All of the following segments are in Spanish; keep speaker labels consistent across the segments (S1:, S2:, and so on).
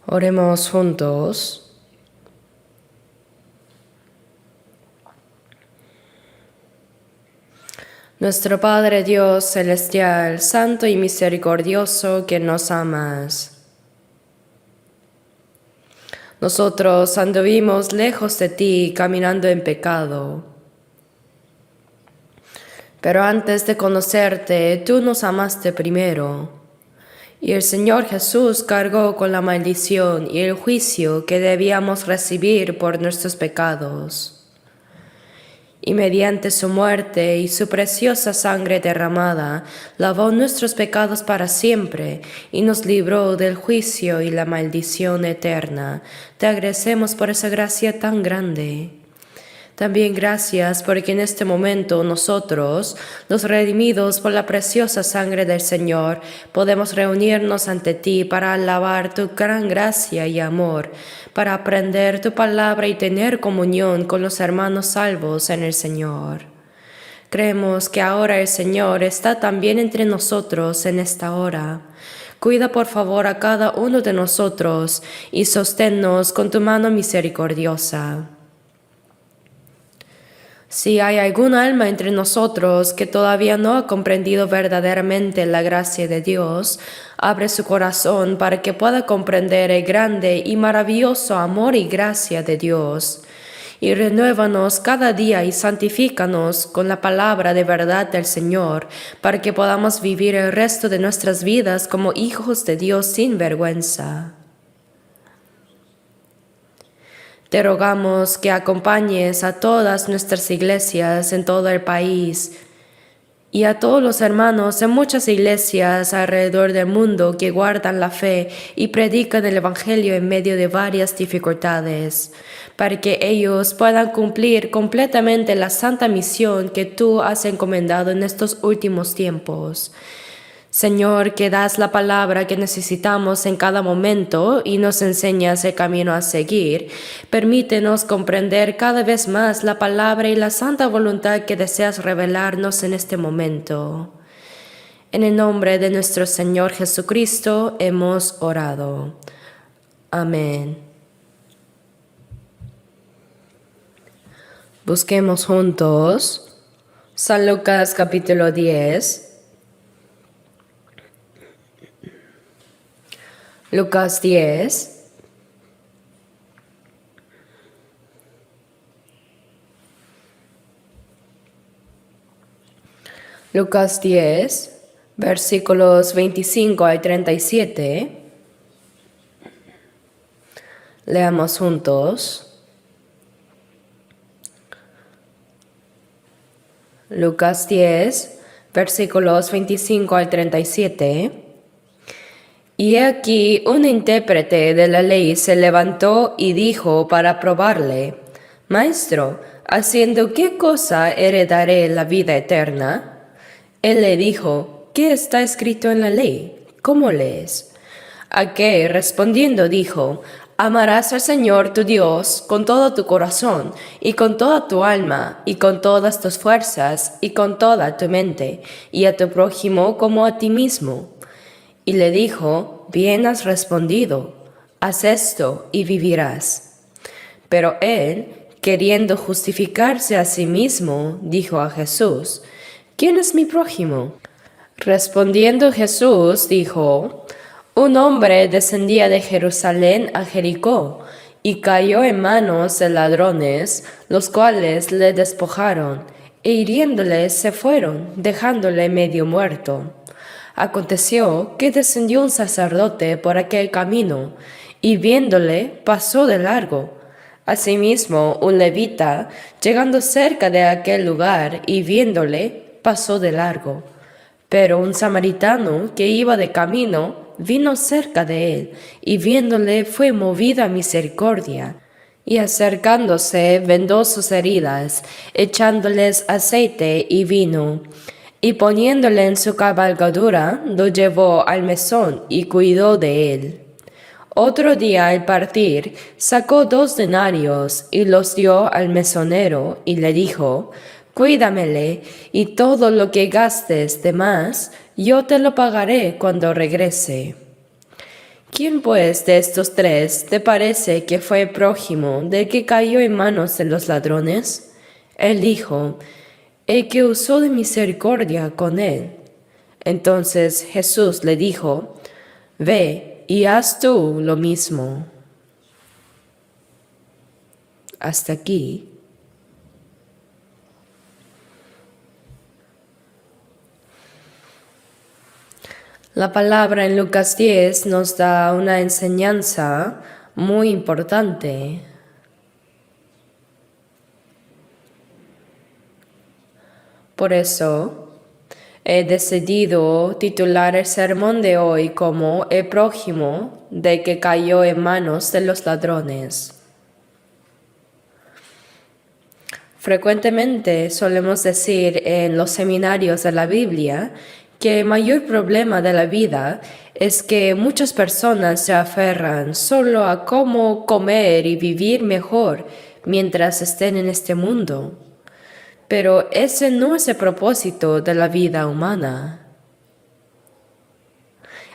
S1: Oremos juntos. Nuestro Padre Dios celestial, santo y misericordioso, que nos amas. Nosotros anduvimos lejos de ti, caminando en pecado. Pero antes de conocerte, tú nos amaste primero. Y el Señor Jesús cargó con la maldición y el juicio que debíamos recibir por nuestros pecados. Y mediante su muerte y su preciosa sangre derramada, lavó nuestros pecados para siempre y nos libró del juicio y la maldición eterna. Te agradecemos por esa gracia tan grande. También gracias porque en este momento nosotros, los redimidos por la preciosa sangre del Señor, podemos reunirnos ante ti para alabar tu gran gracia y amor, para aprender tu palabra y tener comunión con los hermanos salvos en el Señor. Creemos que ahora el Señor está también entre nosotros en esta hora. Cuida por favor a cada uno de nosotros y sosténnos con tu mano misericordiosa. Si hay algún alma entre nosotros que todavía no ha comprendido verdaderamente la gracia de Dios, abre su corazón para que pueda comprender el grande y maravilloso amor y gracia de Dios. Y renuévanos cada día y santifícanos con la palabra de verdad del Señor, para que podamos vivir el resto de nuestras vidas como hijos de Dios sin vergüenza. Te rogamos que acompañes a todas nuestras iglesias en todo el país y a todos los hermanos en muchas iglesias alrededor del mundo que guardan la fe y predican el Evangelio en medio de varias dificultades, para que ellos puedan cumplir completamente la santa misión que tú has encomendado en estos últimos tiempos. Señor, que das la palabra que necesitamos en cada momento y nos enseñas el camino a seguir, permítenos comprender cada vez más la palabra y la santa voluntad que deseas revelarnos en este momento. En el nombre de nuestro Señor Jesucristo hemos orado. Amén. Busquemos juntos San Lucas capítulo 10. Lucas 10, Lucas 10, versículos 25 al 37. Leamos juntos. Lucas 10, versículos 25 al 37. Y aquí un intérprete de la ley se levantó y dijo para probarle: Maestro, ¿haciendo qué cosa heredaré la vida eterna? Él le dijo: ¿Qué está escrito en la ley? ¿Cómo lees? Aquel respondiendo dijo: Amarás al Señor tu Dios con todo tu corazón, y con toda tu alma, y con todas tus fuerzas, y con toda tu mente, y a tu prójimo como a ti mismo. Y le dijo: Bien has respondido, haz esto y vivirás. Pero él, queriendo justificarse a sí mismo, dijo a Jesús: ¿Quién es mi prójimo? Respondiendo Jesús dijo: Un hombre descendía de Jerusalén a Jericó, y cayó en manos de ladrones, los cuales le despojaron, e hiriéndole se fueron, dejándole medio muerto. Aconteció que descendió un sacerdote por aquel camino, y viéndole pasó de largo. Asimismo, un levita, llegando cerca de aquel lugar y viéndole, pasó de largo. Pero un samaritano que iba de camino vino cerca de él, y viéndole fue movido a misericordia. Y acercándose vendó sus heridas, echándoles aceite y vino. Y poniéndole en su cabalgadura, lo llevó al mesón y cuidó de él. Otro día al partir, sacó 2 denarios y los dio al mesonero y le dijo: Cuídamele, y todo lo que gastes de más, yo te lo pagaré cuando regrese. ¿Quién pues de estos tres te parece que fue prójimo del que cayó en manos de los ladrones? Él dijo, el que usó de misericordia con él. Entonces Jesús le dijo, ve y haz tú lo mismo. Hasta aquí. La palabra en Lucas 10 nos da una enseñanza muy importante. Por eso he decidido titular el sermón de hoy como El prójimo del que cayó en manos de los ladrones. Frecuentemente solemos decir en los seminarios de la Biblia que el mayor problema de la vida es que muchas personas se aferran solo a cómo comer y vivir mejor mientras estén en este mundo. Pero ese no es el propósito de la vida humana.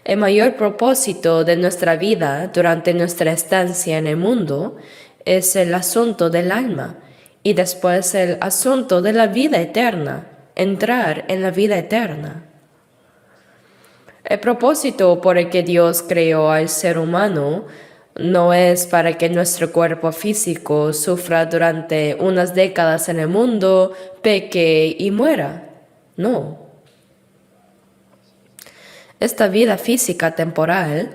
S1: El mayor propósito de nuestra vida durante nuestra estancia en el mundo es el asunto del alma y después el asunto de la vida eterna, entrar en la vida eterna. El propósito por el que Dios creó al ser humano no es para que nuestro cuerpo físico sufra durante unas décadas en el mundo, peque y muera. No. Esta vida física temporal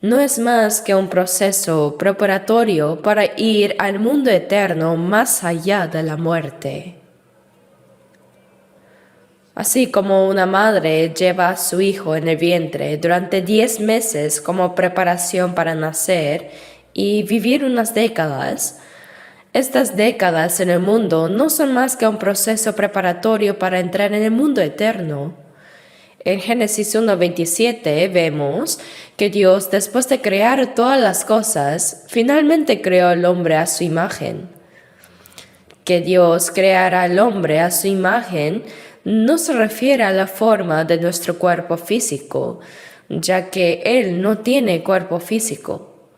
S1: no es más que un proceso preparatorio para ir al mundo eterno más allá de la muerte. Así como una madre lleva a su hijo en el vientre durante 10 meses como preparación para nacer y vivir unas décadas, estas décadas en el mundo no son más que un proceso preparatorio para entrar en el mundo eterno. En Génesis 1:27 vemos que Dios, después de crear todas las cosas, finalmente creó al hombre a su imagen. Que Dios creara al hombre a su imagen no se refiere a la forma de nuestro cuerpo físico, ya que Él no tiene cuerpo físico.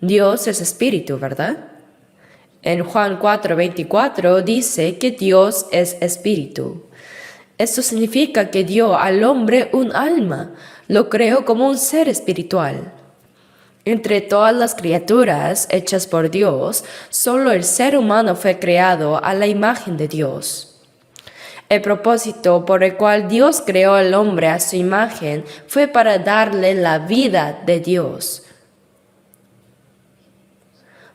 S1: Dios es espíritu, ¿verdad? En Juan 4:24 dice que Dios es espíritu. Esto significa que dio al hombre un alma, lo creó como un ser espiritual. Entre todas las criaturas hechas por Dios, solo el ser humano fue creado a la imagen de Dios. El propósito por el cual Dios creó al hombre a su imagen fue para darle la vida de Dios.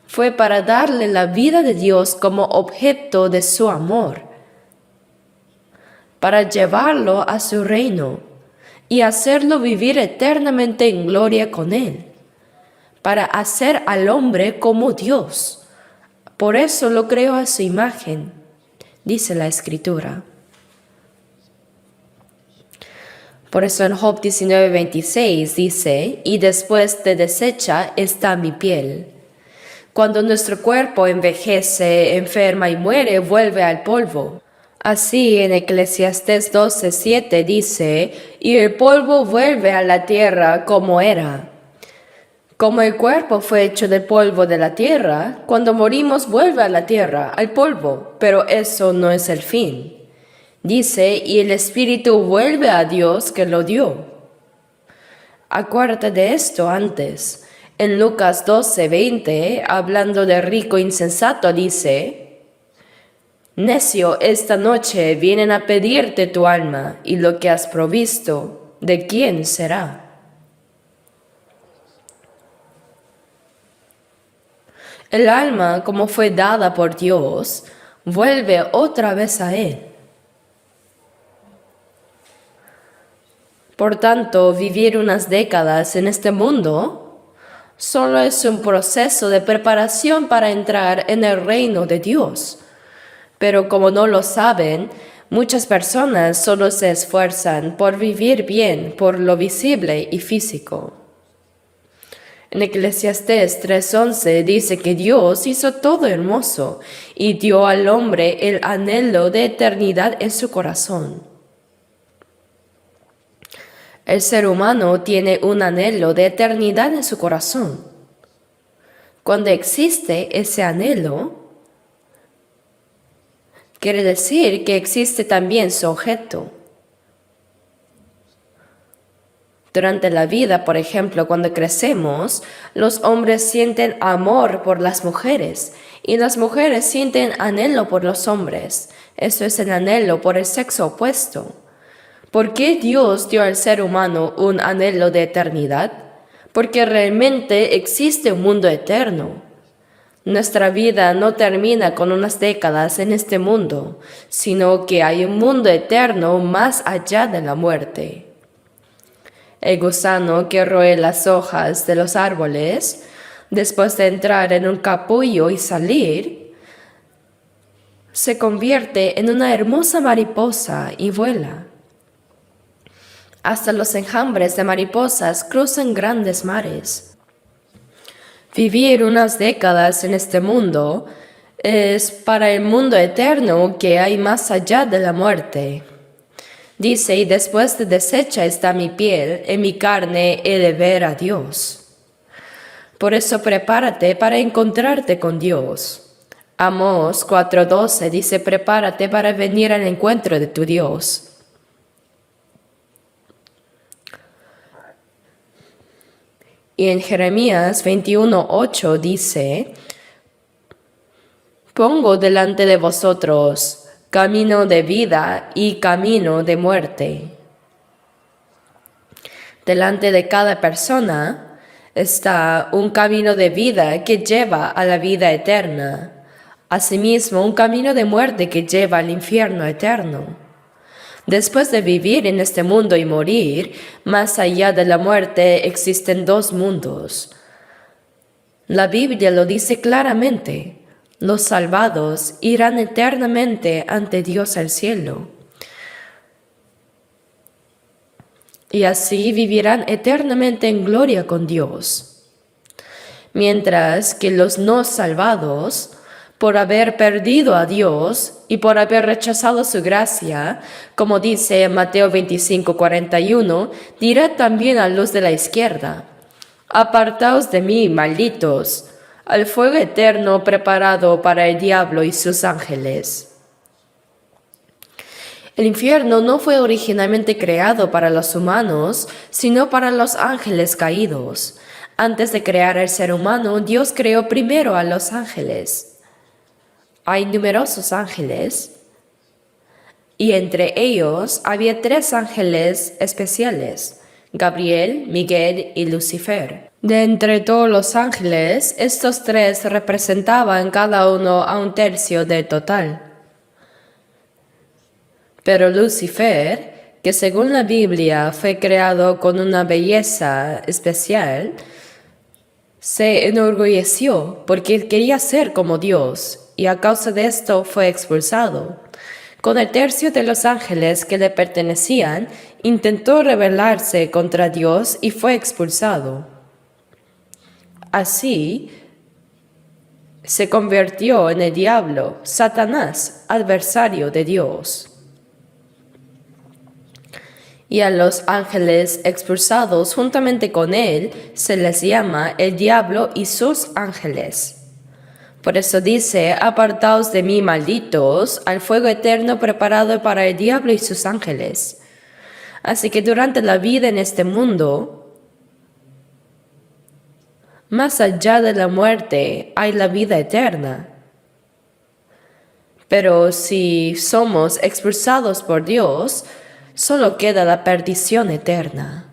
S1: Fue para darle la vida de Dios como objeto de su amor, para llevarlo a su reino y hacerlo vivir eternamente en gloria con Él, para hacer al hombre como Dios. Por eso lo creó a su imagen, dice la Escritura. Por eso en Job 19:26 dice, y después de deshecha está mi piel. Cuando nuestro cuerpo envejece, enferma y muere, vuelve al polvo. Así en Eclesiastés 12:7 dice, y el polvo vuelve a la tierra como era. Como el cuerpo fue hecho del polvo de la tierra, cuando morimos vuelve a la tierra, al polvo, pero eso no es el fin. Dice, y el espíritu vuelve a Dios que lo dio. Acuérdate de esto antes. En Lucas 12:20, hablando de rico insensato, dice, necio, esta noche vienen a pedirte tu alma, y lo que has provisto, ¿de quién será? El alma, como fue dada por Dios, vuelve otra vez a Él. Por tanto, vivir unas décadas en este mundo solo es un proceso de preparación para entrar en el reino de Dios. Pero como no lo saben, muchas personas solo se esfuerzan por vivir bien, por lo visible y físico. En Eclesiastés 3:11 dice que Dios hizo todo hermoso y dio al hombre el anhelo de eternidad en su corazón. El ser humano tiene un anhelo de eternidad en su corazón. Cuando existe ese anhelo, quiere decir que existe también su objeto. Durante la vida, por ejemplo, cuando crecemos, los hombres sienten amor por las mujeres y las mujeres sienten anhelo por los hombres. Eso es el anhelo por el sexo opuesto. ¿Por qué Dios dio al ser humano un anhelo de eternidad? Porque realmente existe un mundo eterno. Nuestra vida no termina con unas décadas en este mundo, sino que hay un mundo eterno más allá de la muerte. El gusano que roe las hojas de los árboles, después de entrar en un capullo y salir, se convierte en una hermosa mariposa y vuela. Hasta los enjambres de mariposas cruzan grandes mares. Vivir unas décadas en este mundo es para el mundo eterno que hay más allá de la muerte. Dice, y después de deshecha está mi piel, en mi carne he de ver a Dios. Por eso prepárate para encontrarte con Dios. Amós 4:12 dice, prepárate para venir al encuentro de tu Dios. Y en Jeremías 21:8 dice, pongo delante de vosotros camino de vida y camino de muerte. Delante de cada persona está un camino de vida que lleva a la vida eterna. Asimismo, un camino de muerte que lleva al infierno eterno. Después de vivir en este mundo y morir, más allá de la muerte existen dos mundos. La Biblia lo dice claramente. Los salvados irán eternamente ante Dios al cielo. Y así vivirán eternamente en gloria con Dios. Mientras que los no salvados, por haber perdido a Dios y por haber rechazado su gracia, como dice en Mateo 25:41, dirá también a los de la izquierda, apartaos de mí, malditos, al fuego eterno preparado para el diablo y sus ángeles. El infierno no fue originalmente creado para los humanos, sino para los ángeles caídos. Antes de crear al ser humano, Dios creó primero a los ángeles. Hay numerosos ángeles, y entre ellos había 3 ángeles especiales, Gabriel, Miguel y Lucifer. De entre todos los ángeles, estos 3 representaban cada uno a 1/3 del total. Pero Lucifer, que según la Biblia fue creado con una belleza especial, se enorgulleció porque quería ser como Dios y a causa de esto fue expulsado. Con el 1/3 de los ángeles que le pertenecían, intentó rebelarse contra Dios y fue expulsado. Así, se convirtió en el diablo, Satanás, adversario de Dios. Y a los ángeles expulsados juntamente con él se les llama el diablo y sus ángeles. Por eso dice, apartaos de mí, malditos, al fuego eterno preparado para el diablo y sus ángeles. Así que durante la vida en este mundo, más allá de la muerte hay la vida eterna. Pero si somos expulsados por Dios, solo queda la perdición eterna.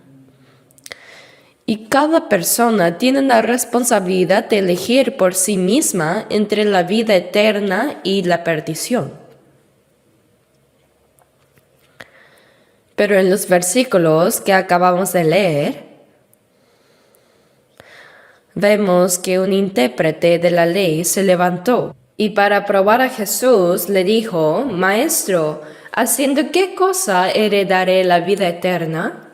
S1: Y cada persona tiene la responsabilidad de elegir por sí misma entre la vida eterna y la perdición. Pero en los versículos que acabamos de leer, vemos que un intérprete de la ley se levantó y para probar a Jesús le dijo, Maestro, ¿haciendo qué cosa heredaré la vida eterna?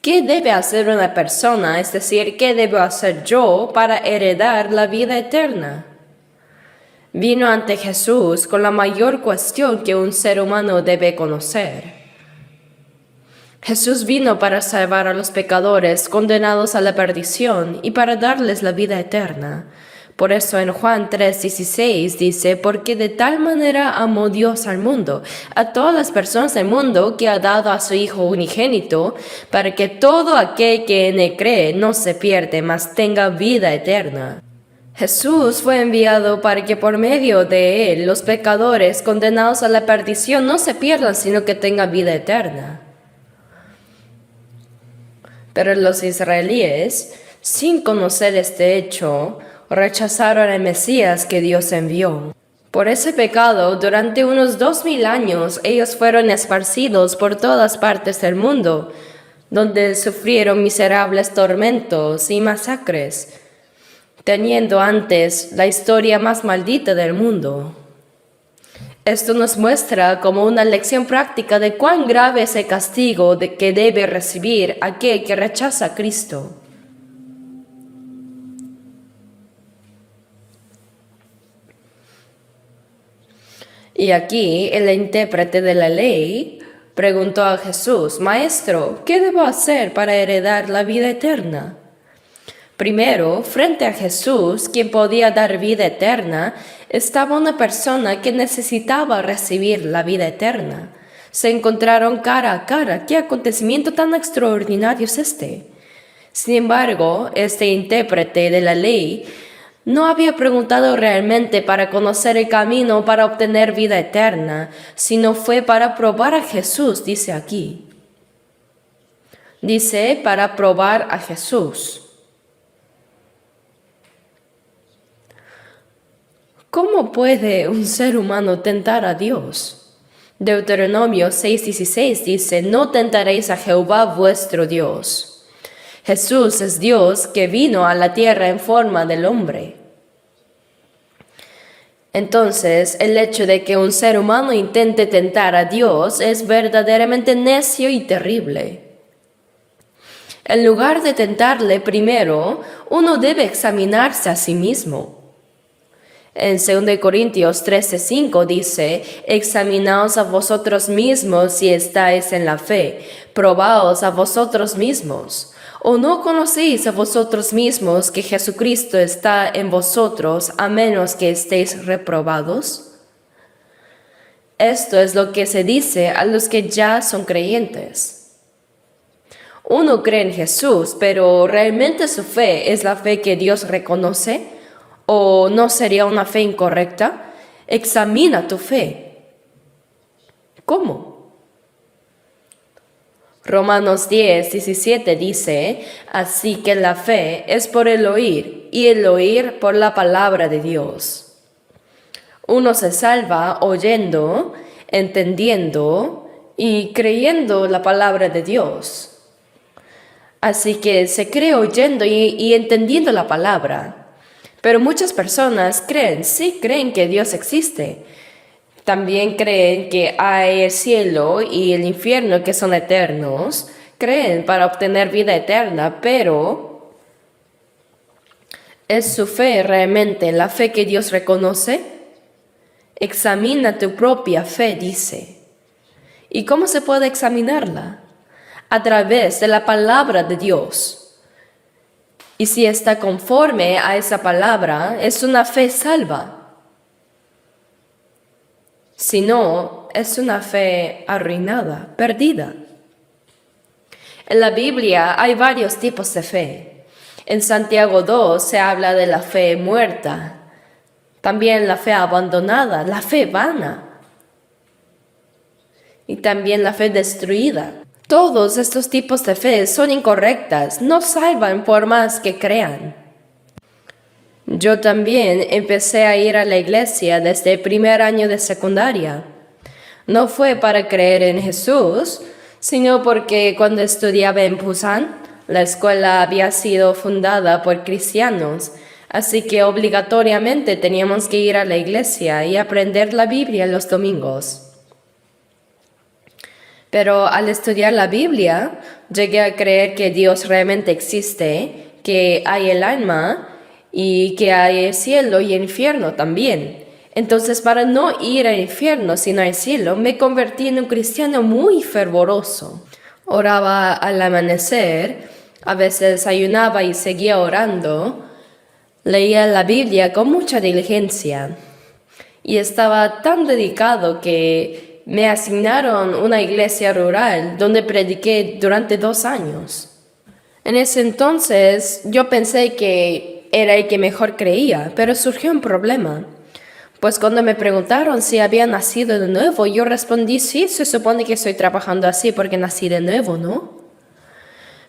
S1: ¿Qué debe hacer una persona, es decir, qué debo hacer yo para heredar la vida eterna? Vino ante Jesús con la mayor cuestión que un ser humano debe conocer. Jesús vino para salvar a los pecadores condenados a la perdición y para darles la vida eterna. Por eso en Juan 3:16 dice, porque de tal manera amó Dios al mundo, a todas las personas del mundo, que ha dado a su Hijo unigénito, para que todo aquel que en él cree no se pierda, mas tenga vida eterna. Jesús fue enviado para que por medio de él los pecadores condenados a la perdición no se pierdan, sino que tengan vida eterna. Pero los israelíes, sin conocer este hecho, rechazaron al Mesías que Dios envió. Por ese pecado, durante unos 2000 años, ellos fueron esparcidos por todas partes del mundo, donde sufrieron miserables tormentos y masacres, teniendo antes la historia más maldita del mundo. Esto nos muestra como una lección práctica de cuán grave es el castigo que debe recibir aquel que rechaza a Cristo. Y aquí el intérprete de la ley preguntó a Jesús, Maestro, ¿qué debo hacer para heredar la vida eterna? Primero, frente a Jesús, quien podía dar vida eterna, estaba una persona que necesitaba recibir la vida eterna. Se encontraron cara a cara. ¿Qué acontecimiento tan extraordinario es este? Sin embargo, este intérprete de la ley no había preguntado realmente para conocer el camino para obtener vida eterna, sino fue para probar a Jesús, dice aquí. Dice para probar a Jesús. ¿Cómo puede un ser humano tentar a Dios? Deuteronomio 6:16 dice, no tentaréis a Jehová vuestro Dios. Jesús es Dios que vino a la tierra en forma del hombre. Entonces, el hecho de que un ser humano intente tentar a Dios es verdaderamente necio y terrible. En lugar de tentarle primero, uno debe examinarse a sí mismo. En 2 Corintios 13:5 dice, examinaos a vosotros mismos si estáis en la fe, probaos a vosotros mismos. ¿O no conocéis a vosotros mismos que Jesucristo está en vosotros a menos que estéis reprobados? Esto es lo que se dice a los que ya son creyentes. Uno cree en Jesús, pero ¿realmente su fe es la fe que Dios reconoce? ¿O no sería una fe incorrecta? Examina tu fe. ¿Cómo? Romanos 10:17 dice, así que la fe es por el oír, y el oír por la palabra de Dios. Uno se salva oyendo, entendiendo y creyendo la palabra de Dios. Así que se cree oyendo y entendiendo la palabra. Pero muchas personas creen que Dios existe. También creen que hay el cielo y el infierno que son eternos. Creen para obtener vida eterna, pero ¿es su fe realmente la fe que Dios reconoce? Examina tu propia fe, dice. ¿Y cómo se puede examinarla? A través de la palabra de Dios. Y si está conforme a esa palabra, es una fe salva. Si no, es una fe arruinada, perdida. En la Biblia hay varios tipos de fe. En Santiago 2 se habla de la fe muerta, también la fe abandonada, la fe vana y también la fe destruida. Todos estos tipos de fe son incorrectas, no salvan por más que crean. Yo también empecé a ir a la iglesia desde el primer año de secundaria. No fue para creer en Jesús, sino porque cuando estudiaba en Busan, la escuela había sido fundada por cristianos, así que obligatoriamente teníamos que ir a la iglesia y aprender la Biblia los domingos. Pero al estudiar la Biblia, llegué a creer que Dios realmente existe, que hay el alma y que hay el cielo y el infierno también. Entonces, para no ir al infierno sino al cielo, me convertí en un cristiano muy fervoroso. Oraba al amanecer, a veces ayunaba y seguía orando. Leía la Biblia con mucha diligencia y estaba tan dedicado que me asignaron una iglesia rural donde prediqué durante 2 años. En ese entonces yo pensé que era el que mejor creía, pero surgió un problema. Pues cuando me preguntaron si había nacido de nuevo, yo respondí sí, se supone que estoy trabajando así porque nací de nuevo, ¿no?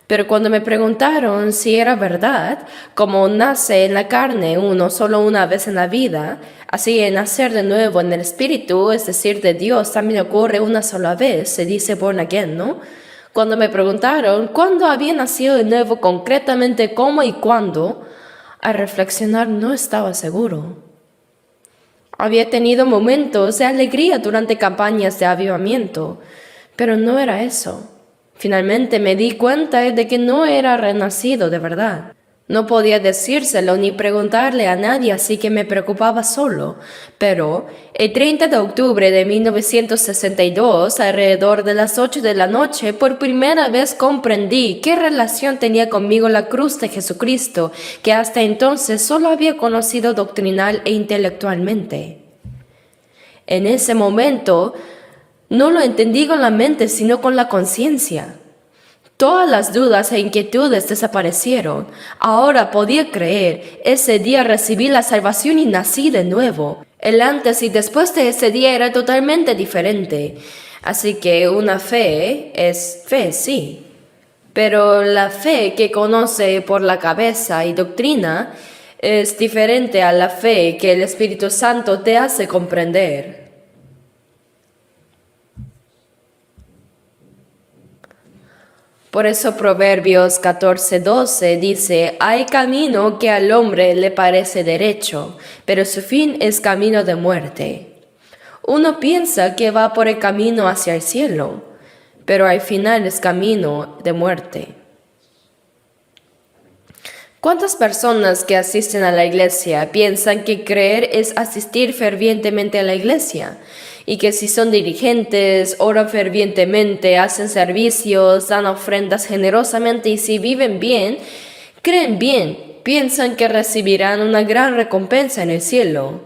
S1: Pero cuando me preguntaron si era verdad, como nace en la carne uno solo una vez en la vida, así en nacer de nuevo en el espíritu, es decir, de Dios, también ocurre una sola vez, se dice born again, ¿no? Cuando me preguntaron cuándo había nacido de nuevo, concretamente cómo y cuándo, al reflexionar no estaba seguro. Había tenido momentos de alegría durante campañas de avivamiento, pero no era eso. Finalmente me di cuenta de que no era renacido de verdad. No podía decírselo ni preguntarle a nadie, así que me preocupaba solo. Pero el 30 de octubre de 1962, alrededor de las 8 de la noche, por primera vez comprendí qué relación tenía conmigo la cruz de Jesucristo, que hasta entonces solo había conocido doctrinal e intelectualmente. En ese momento, no lo entendí con la mente, sino con la conciencia. Todas las dudas e inquietudes desaparecieron. Ahora podía creer. Ese día recibí la salvación y nací de nuevo. El antes y después de ese día era totalmente diferente. Así que una fe es fe, sí. Pero la fe que conoce por la cabeza y doctrina es diferente a la fe que el Espíritu Santo te hace comprender. Por eso Proverbios 14:12 dice, hay camino que al hombre le parece derecho, pero su fin es camino de muerte. Uno piensa que va por el camino hacia el cielo, pero al final es camino de muerte. ¿Cuántas personas que asisten a la iglesia piensan que creer es asistir fervientemente a la iglesia? Y que si son dirigentes, oran fervientemente, hacen servicios, dan ofrendas generosamente y si viven bien, creen bien, piensan que recibirán una gran recompensa en el cielo.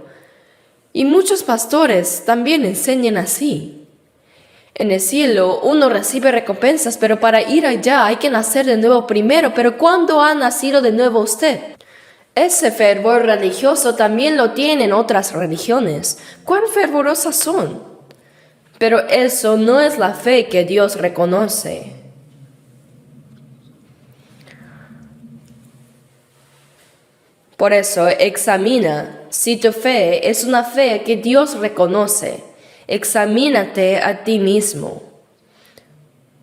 S1: Y muchos pastores también enseñan así. En el cielo uno recibe recompensas, pero para ir allá hay que nacer de nuevo primero. Pero ¿cuándo ha nacido de nuevo usted? Ese fervor religioso también lo tienen otras religiones. ¿Cuán fervorosas son? Pero eso no es la fe que Dios reconoce. Por eso examina si tu fe es una fe que Dios reconoce. Examínate a ti mismo.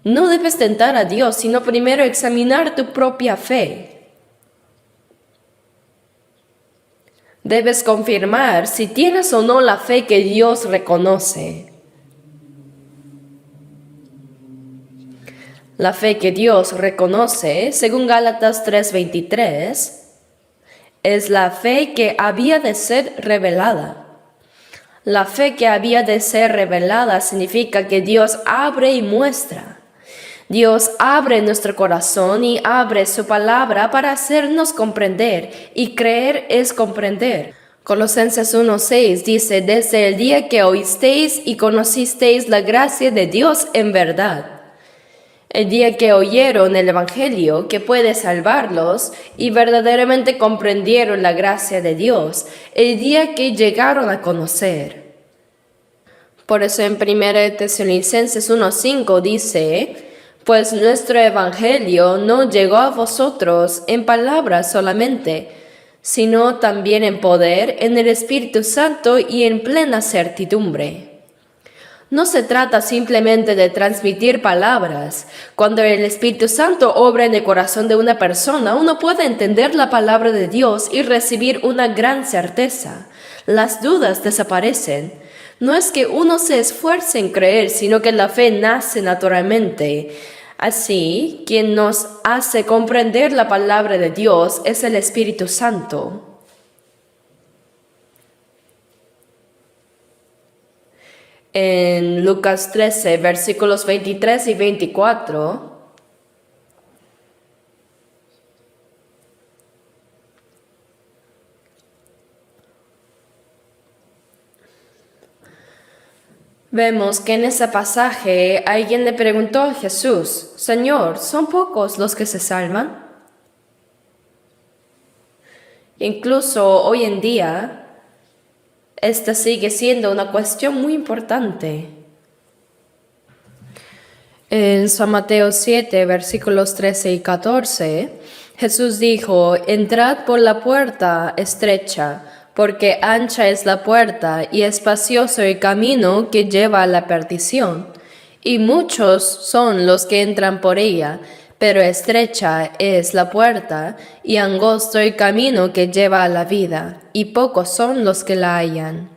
S1: No debes tentar a Dios, sino primero examinar tu propia fe. Debes confirmar si tienes o no la fe que Dios reconoce. La fe que Dios reconoce, según Gálatas 3:23, es la fe que había de ser revelada. La fe que había de ser revelada significa que Dios abre y muestra. Dios abre nuestro corazón y abre su palabra para hacernos comprender, y creer es comprender. Colosenses 1:6 dice, desde el día que oísteis y conocisteis la gracia de Dios en verdad. El día que oyeron el Evangelio que puede salvarlos y verdaderamente comprendieron la gracia de Dios, el día que llegaron a conocer. Por eso en 1 Tesalonicenses 1:5 dice, pues nuestro Evangelio no llegó a vosotros en palabras solamente, sino también en poder, en el Espíritu Santo y en plena certidumbre. No se trata simplemente de transmitir palabras. Cuando el Espíritu Santo obra en el corazón de una persona, uno puede entender la palabra de Dios y recibir una gran certeza. Las dudas desaparecen. No es que uno se esfuerce en creer, sino que la fe nace naturalmente. Así, quien nos hace comprender la palabra de Dios es el Espíritu Santo. En Lucas 13, versículos 23 y 24, vemos que en ese pasaje alguien le preguntó a Jesús: Señor, ¿son pocos los que se salvan? Incluso hoy en día, esta sigue siendo una cuestión muy importante. En San Mateo 7, versículos 13 y 14, Jesús dijo: Entrad por la puerta estrecha, porque ancha es la puerta y espacioso el camino que lleva a la perdición, y muchos son los que entran por ella, pero estrecha es la puerta y angosto el camino que lleva a la vida, y pocos son los que la hallan.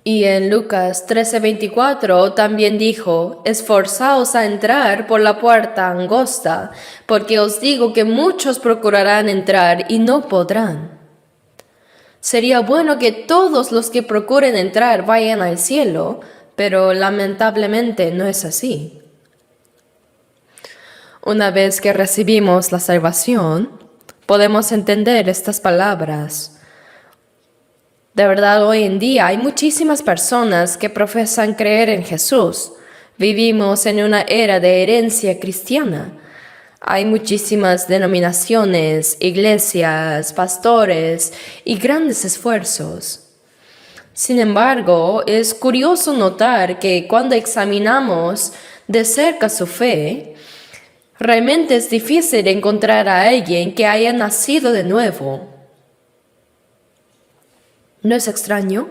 S1: Y en Lucas 13:24 también dijo: Esforzaos a entrar por la puerta angosta, porque os digo que muchos procurarán entrar y no podrán. Sería bueno que todos los que procuren entrar vayan al cielo, pero lamentablemente no es así. Una vez que recibimos la salvación, podemos entender estas palabras. De verdad, hoy en día hay muchísimas personas que profesan creer en Jesús. Vivimos en una era de herencia cristiana. Hay muchísimas denominaciones, iglesias, pastores y grandes esfuerzos. Sin embargo, es curioso notar que cuando examinamos de cerca su fe, realmente es difícil encontrar a alguien que haya nacido de nuevo. ¿No es extraño?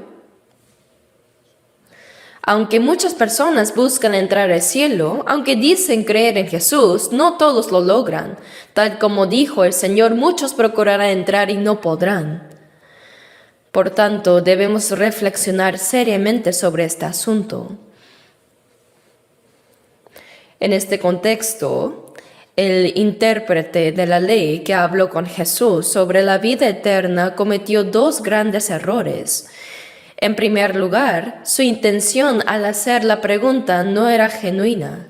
S1: Aunque muchas personas buscan entrar al cielo, aunque dicen creer en Jesús, no todos lo logran. Tal como dijo el Señor, muchos procurarán entrar y no podrán. Por tanto, debemos reflexionar seriamente sobre este asunto. En este contexto, el intérprete de la ley que habló con Jesús sobre la vida eterna cometió dos grandes errores. En primer lugar, su intención al hacer la pregunta no era genuina,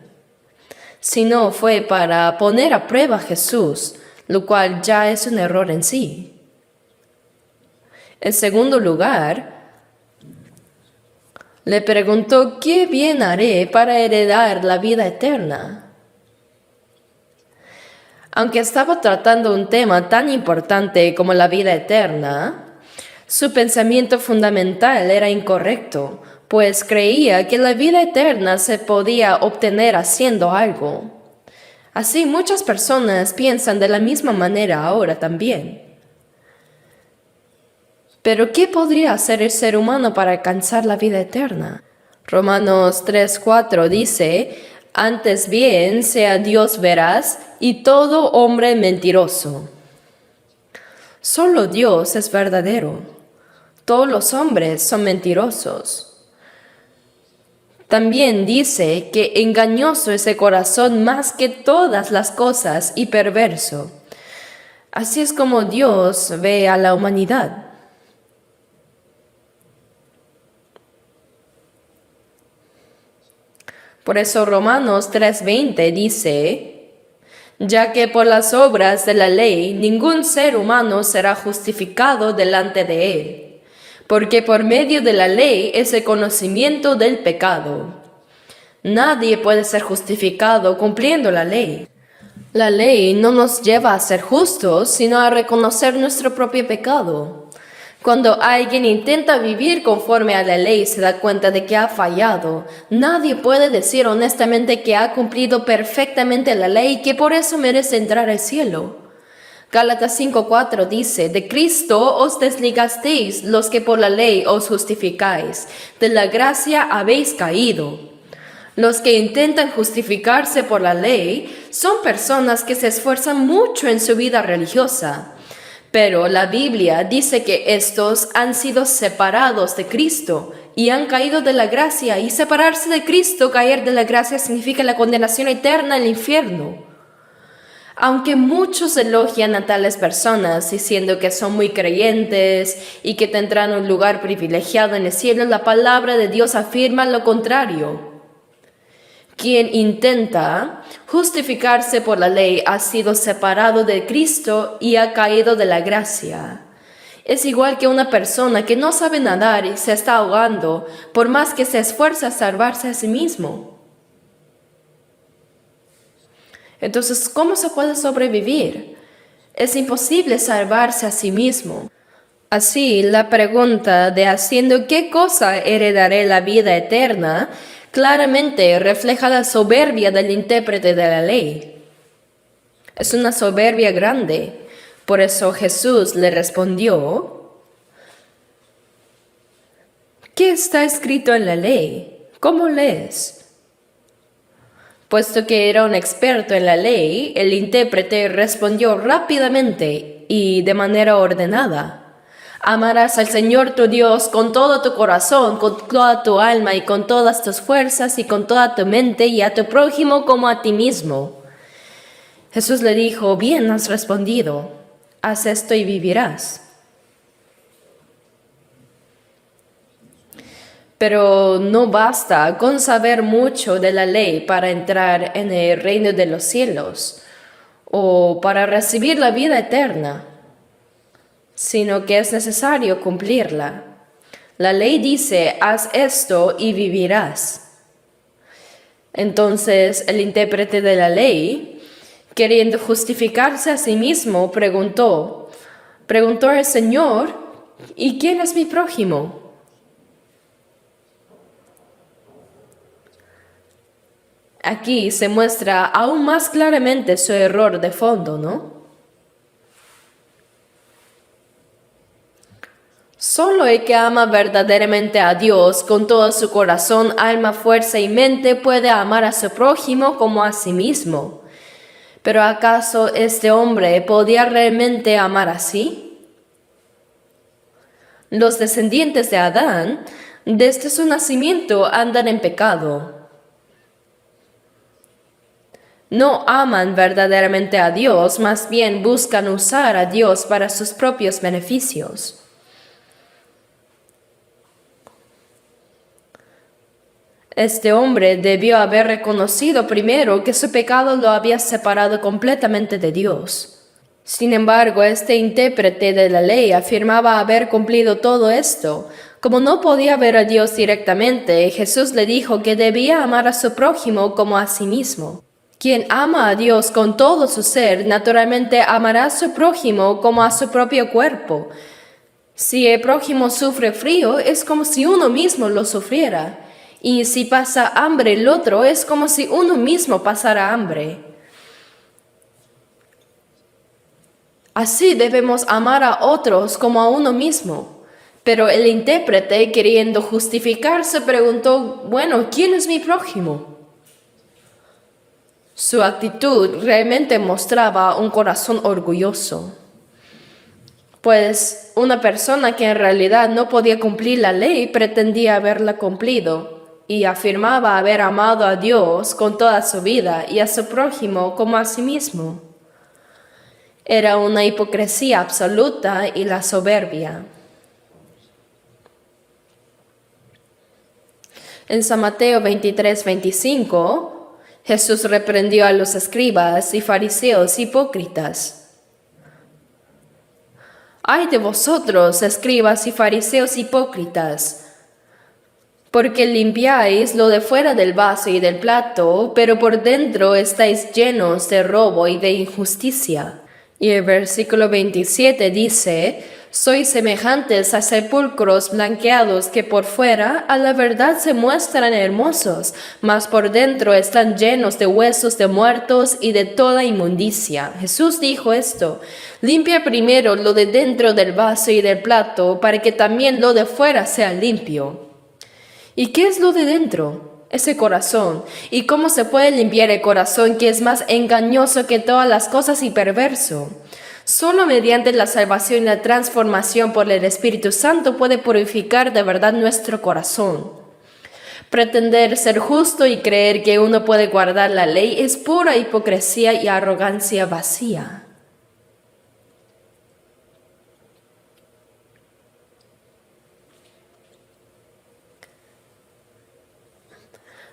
S1: sino fue para poner a prueba a Jesús, lo cual ya es un error en sí. En segundo lugar, le preguntó: ¿qué bien haré para heredar la vida eterna? Aunque estaba tratando un tema tan importante como la vida eterna, su pensamiento fundamental era incorrecto, pues creía que la vida eterna se podía obtener haciendo algo. Así muchas personas piensan de la misma manera ahora también. Pero ¿qué podría hacer el ser humano para alcanzar la vida eterna? Romanos 3:4 dice: Antes bien sea Dios veraz y todo hombre mentiroso. Solo Dios es verdadero. Todos los hombres son mentirosos. También dice que engañoso es el corazón más que todas las cosas y perverso. Así es como Dios ve a la humanidad. Por eso Romanos 3:20 dice: ya que por las obras de la ley ningún ser humano será justificado delante de él, porque por medio de la ley es el conocimiento del pecado. Nadie puede ser justificado cumpliendo la ley. La ley no nos lleva a ser justos, sino a reconocer nuestro propio pecado. Cuando alguien intenta vivir conforme a la ley y se da cuenta de que ha fallado, nadie puede decir honestamente que ha cumplido perfectamente la ley y que por eso merece entrar al cielo. Gálatas 5:4 dice: de Cristo os desligasteis los que por la ley os justificáis, de la gracia habéis caído. Los que intentan justificarse por la ley son personas que se esfuerzan mucho en su vida religiosa. Pero la Biblia dice que estos han sido separados de Cristo y han caído de la gracia, y separarse de Cristo, caer de la gracia, significa la condenación eterna al infierno. Aunque muchos elogian a tales personas diciendo que son muy creyentes y que tendrán un lugar privilegiado en el cielo, la palabra de Dios afirma lo contrario. Quien intenta justificarse por la ley ha sido separado de Cristo y ha caído de la gracia. Es igual que una persona que no sabe nadar y se está ahogando, por más que se esfuerce a salvarse a sí mismo. Entonces, ¿cómo se puede sobrevivir? Es imposible salvarse a sí mismo. Así, la pregunta de haciendo qué cosa heredaré la vida eterna claramente refleja la soberbia del intérprete de la ley. Es una soberbia grande. Por eso Jesús le respondió: ¿qué está escrito en la ley? ¿Cómo lees? Puesto que era un experto en la ley, el intérprete respondió rápidamente y de manera ordenada: amarás al Señor tu Dios con todo tu corazón, con toda tu alma y con todas tus fuerzas y con toda tu mente, y a tu prójimo como a ti mismo. Jesús le dijo: bien has respondido, haz esto y vivirás. Pero no basta con saber mucho de la ley para entrar en el reino de los cielos o para recibir la vida eterna, sino que es necesario cumplirla. La ley dice: haz esto y vivirás. Entonces el intérprete de la ley, queriendo justificarse a sí mismo, preguntó al Señor: ¿y quién es mi prójimo? Aquí se muestra aún más claramente su error de fondo, ¿no? Solo el que ama verdaderamente a Dios con todo su corazón, alma, fuerza y mente puede amar a su prójimo como a sí mismo. ¿Pero acaso este hombre podía realmente amar así? Los descendientes de Adán, desde su nacimiento, andan en pecado. No aman verdaderamente a Dios, más bien buscan usar a Dios para sus propios beneficios. Este hombre debió haber reconocido primero que su pecado lo había separado completamente de Dios. Sin embargo, este intérprete de la ley afirmaba haber cumplido todo esto. Como no podía ver a Dios directamente, Jesús le dijo que debía amar a su prójimo como a sí mismo. Quien ama a Dios con todo su ser, naturalmente amará a su prójimo como a su propio cuerpo. Si el prójimo sufre frío, es como si uno mismo lo sufriera. Y si pasa hambre el otro, es como si uno mismo pasara hambre. Así debemos amar a otros como a uno mismo. Pero el intérprete, queriendo justificarse, preguntó: bueno, ¿quién es mi prójimo? Su actitud realmente mostraba un corazón orgulloso, pues una persona que en realidad no podía cumplir la ley pretendía haberla cumplido y afirmaba haber amado a Dios con toda su vida y a su prójimo como a sí mismo. Era una hipocresía absoluta y la soberbia. En San Mateo 23:25, Jesús reprendió a los escribas y fariseos hipócritas. ¡Ay de vosotros, escribas y fariseos hipócritas! Porque limpiáis lo de fuera del vaso y del plato, pero por dentro estáis llenos de robo y de injusticia. Y el versículo 27 dice: sois semejantes a sepulcros blanqueados que por fuera a la verdad se muestran hermosos, mas por dentro están llenos de huesos de muertos y de toda inmundicia. Jesús dijo esto: limpia primero lo de dentro del vaso y del plato, para que también lo de fuera sea limpio. ¿Y qué es lo de dentro? Es el corazón. ¿Y cómo se puede limpiar el corazón, que es más engañoso que todas las cosas y perverso? Solo mediante la salvación y la transformación por el Espíritu Santo puede purificar de verdad nuestro corazón. Pretender ser justo y creer que uno puede guardar la ley es pura hipocresía y arrogancia vacía.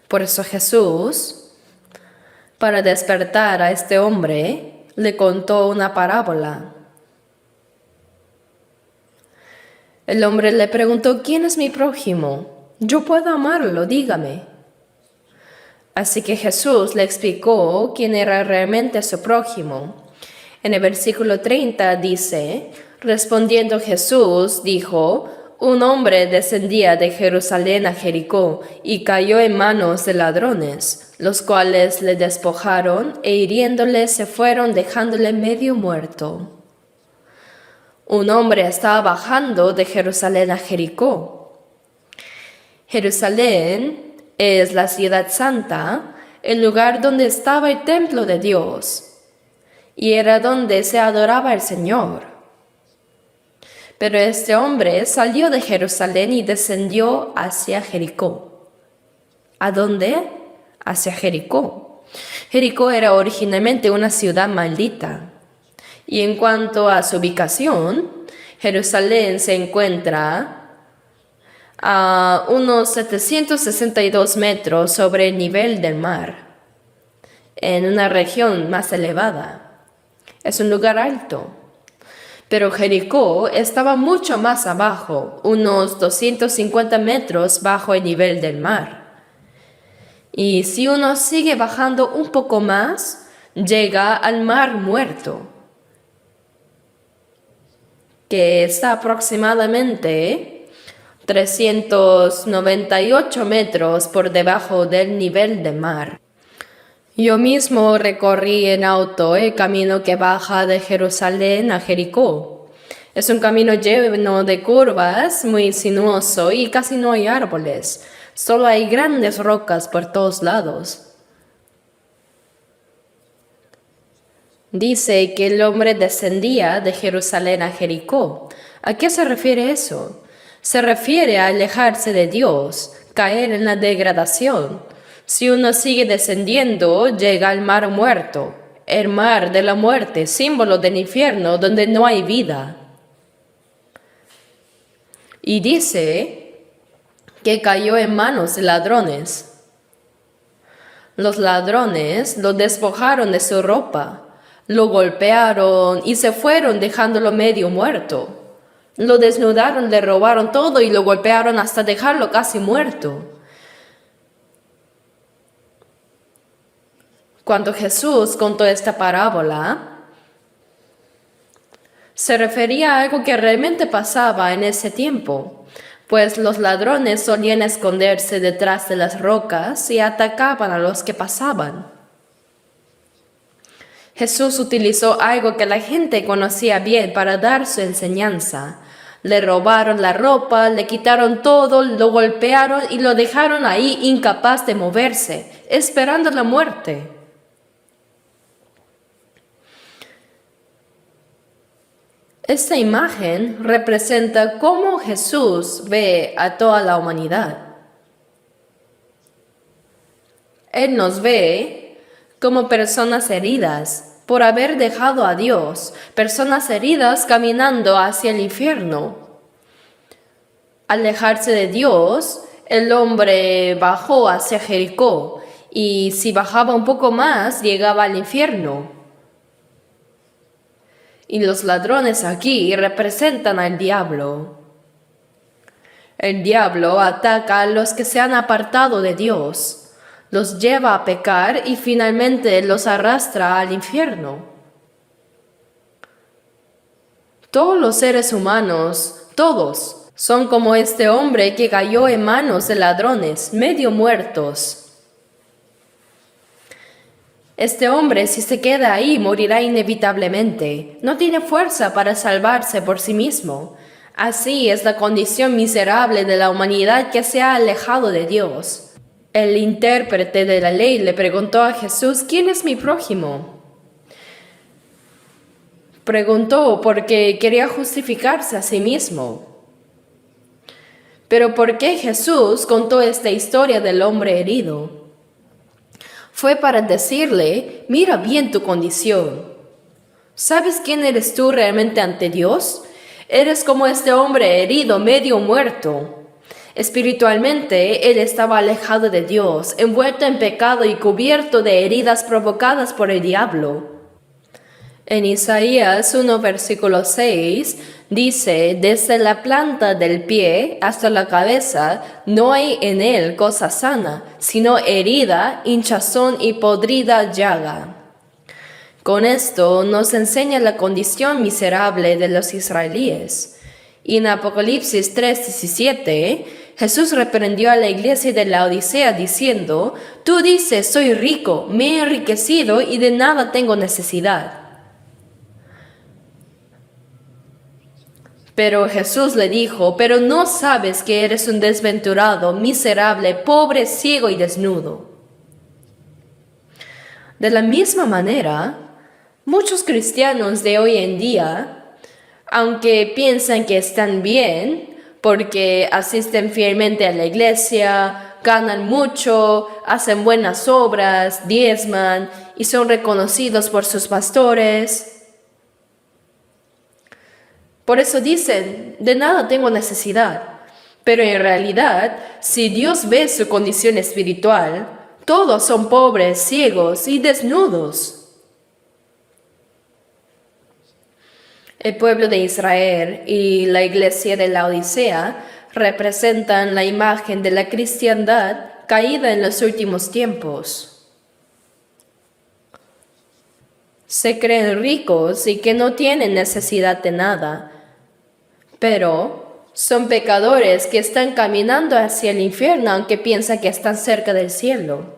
S1: Por eso Jesús, para despertar a este hombre, le contó una parábola. El hombre le preguntó: ¿quién es mi prójimo? Yo puedo amarlo, dígame. Así que Jesús le explicó quién era realmente su prójimo. En el versículo 30 dice: respondiendo Jesús, dijo: un hombre descendía de Jerusalén a Jericó y cayó en manos de ladrones, los cuales le despojaron e hiriéndole se fueron dejándole medio muerto. Un hombre estaba bajando de Jerusalén a Jericó. Jerusalén es la ciudad santa, el lugar donde estaba el templo de Dios, y era donde se adoraba al Señor. Pero este hombre salió de Jerusalén y descendió hacia Jericó. ¿A dónde? Hacia Jericó. Jericó era originalmente una ciudad maldita. Y en cuanto a su ubicación, Jerusalén se encuentra a unos 762 metros sobre el nivel del mar, en una región más elevada. Es un lugar alto. Pero Jericó estaba mucho más abajo, unos 250 metros bajo el nivel del mar. Y si uno sigue bajando un poco más, llega al Mar Muerto, que está aproximadamente 398 metros por debajo del nivel del mar. Yo mismo recorrí en auto el camino que baja de Jerusalén a Jericó. Es un camino lleno de curvas, muy sinuoso y casi no hay árboles. Solo hay grandes rocas por todos lados. Dice que el hombre descendía de Jerusalén a Jericó. ¿A qué se refiere eso? Se refiere a alejarse de Dios, caer en la degradación. Si uno sigue descendiendo, llega al Mar Muerto, el mar de la muerte, símbolo del infierno donde no hay vida. Y dice que cayó en manos de ladrones. Los ladrones lo despojaron de su ropa, lo golpearon y se fueron dejándolo medio muerto. Lo desnudaron, le robaron todo y lo golpearon hasta dejarlo casi muerto. Cuando Jesús contó esta parábola, se refería a algo que realmente pasaba en ese tiempo, pues los ladrones solían esconderse detrás de las rocas y atacaban a los que pasaban. Jesús utilizó algo que la gente conocía bien para dar su enseñanza. Le robaron la ropa, le quitaron todo, lo golpearon y lo dejaron ahí incapaz de moverse, esperando la muerte. Esta imagen representa cómo Jesús ve a toda la humanidad. Él nos ve como personas heridas por haber dejado a Dios, personas heridas caminando hacia el infierno. Al alejarse de Dios, el hombre bajó hacia Jericó y si bajaba un poco más, llegaba al infierno. Y los ladrones aquí representan al diablo. El diablo ataca a los que se han apartado de Dios, los lleva a pecar y finalmente los arrastra al infierno. Todos los seres humanos, todos, son como este hombre que cayó en manos de ladrones, medio muertos. Este hombre, si se queda ahí, morirá inevitablemente. No tiene fuerza para salvarse por sí mismo. Así es la condición miserable de la humanidad que se ha alejado de Dios. El intérprete de la ley le preguntó a Jesús: ¿quién es mi prójimo? Preguntó porque quería justificarse a sí mismo. Pero ¿por qué Jesús contó esta historia del hombre herido? Fue para decirle, mira bien tu condición. ¿Sabes quién eres tú realmente ante Dios? Eres como este hombre herido, medio muerto. Espiritualmente, él estaba alejado de Dios, envuelto en pecado y cubierto de heridas provocadas por el diablo. En Isaías 1, versículo 6, dice, desde la planta del pie hasta la cabeza no hay en él cosa sana, sino herida, hinchazón y podrida llaga. Con esto nos enseña la condición miserable de los israelíes. Y en Apocalipsis 3:17, Jesús reprendió a la iglesia de la Odisea diciendo, tú dices, soy rico, me he enriquecido y de nada tengo necesidad. Pero Jesús le dijo, pero no sabes que eres un desventurado, miserable, pobre, ciego y desnudo. De la misma manera, muchos cristianos de hoy en día, aunque piensan que están bien, porque asisten fielmente a la iglesia, ganan mucho, hacen buenas obras, diezman y son reconocidos por sus pastores. Por eso dicen, de nada tengo necesidad. Pero en realidad, si Dios ve su condición espiritual, todos son pobres, ciegos y desnudos. El pueblo de Israel y la iglesia de la Odisea representan la imagen de la cristiandad caída en los últimos tiempos. Se creen ricos y que no tienen necesidad de nada, pero son pecadores que están caminando hacia el infierno aunque piensan que están cerca del cielo.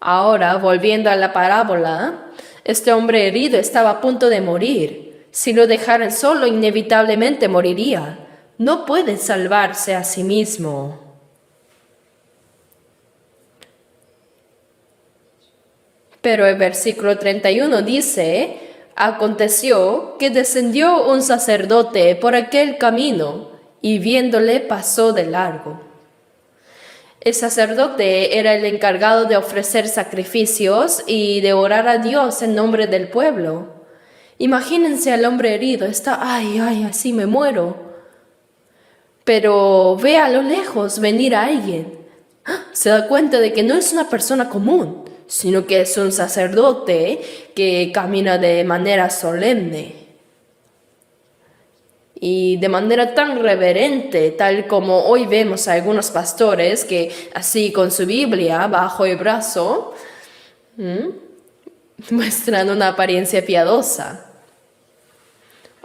S1: Ahora, volviendo a la parábola, este hombre herido estaba a punto de morir. Si lo dejaran solo, inevitablemente moriría. No puede salvarse a sí mismo. Pero el versículo 31 dice, aconteció que descendió un sacerdote por aquel camino y viéndole pasó de largo. El sacerdote era el encargado de ofrecer sacrificios y de orar a Dios en nombre del pueblo. Imagínense al hombre herido, está, así me muero. Pero ve a lo lejos venir a alguien. Se da cuenta de que no es una persona común, sino que es un sacerdote que camina de manera solemne. Y de manera tan reverente, tal como hoy vemos a algunos pastores que así con su Biblia bajo el brazo, muestran una apariencia piadosa.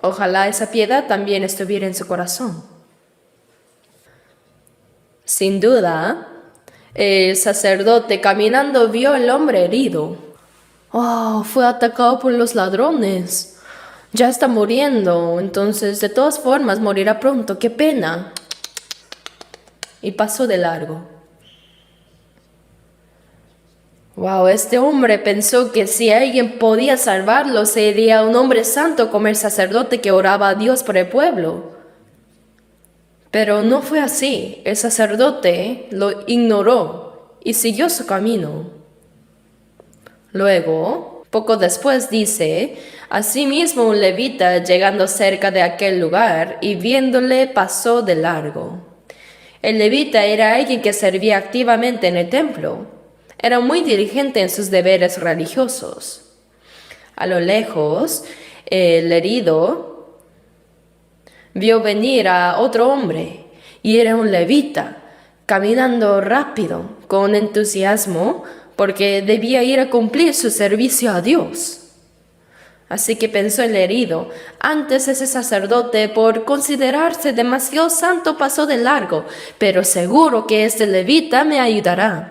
S1: Ojalá esa piedad también estuviera en su corazón. Sin duda, el sacerdote caminando vio al hombre herido. Fue atacado por los ladrones. Ya está muriendo, entonces de todas formas morirá pronto, qué pena. Y pasó de largo. Este hombre pensó que si alguien podía salvarlo, sería un hombre santo como el sacerdote que oraba a Dios por el pueblo. Pero no fue así, el sacerdote lo ignoró y siguió su camino. Luego, poco después dice, asimismo un levita llegando cerca de aquel lugar y viéndole pasó de largo. El levita era alguien que servía activamente en el templo. Era muy diligente en sus deberes religiosos. A lo lejos, el herido vio venir a otro hombre y era un levita, caminando rápido, con entusiasmo, porque debía ir a cumplir su servicio a Dios. Así que pensó el herido, antes ese sacerdote, por considerarse demasiado santo, pasó de largo, pero seguro que este levita me ayudará.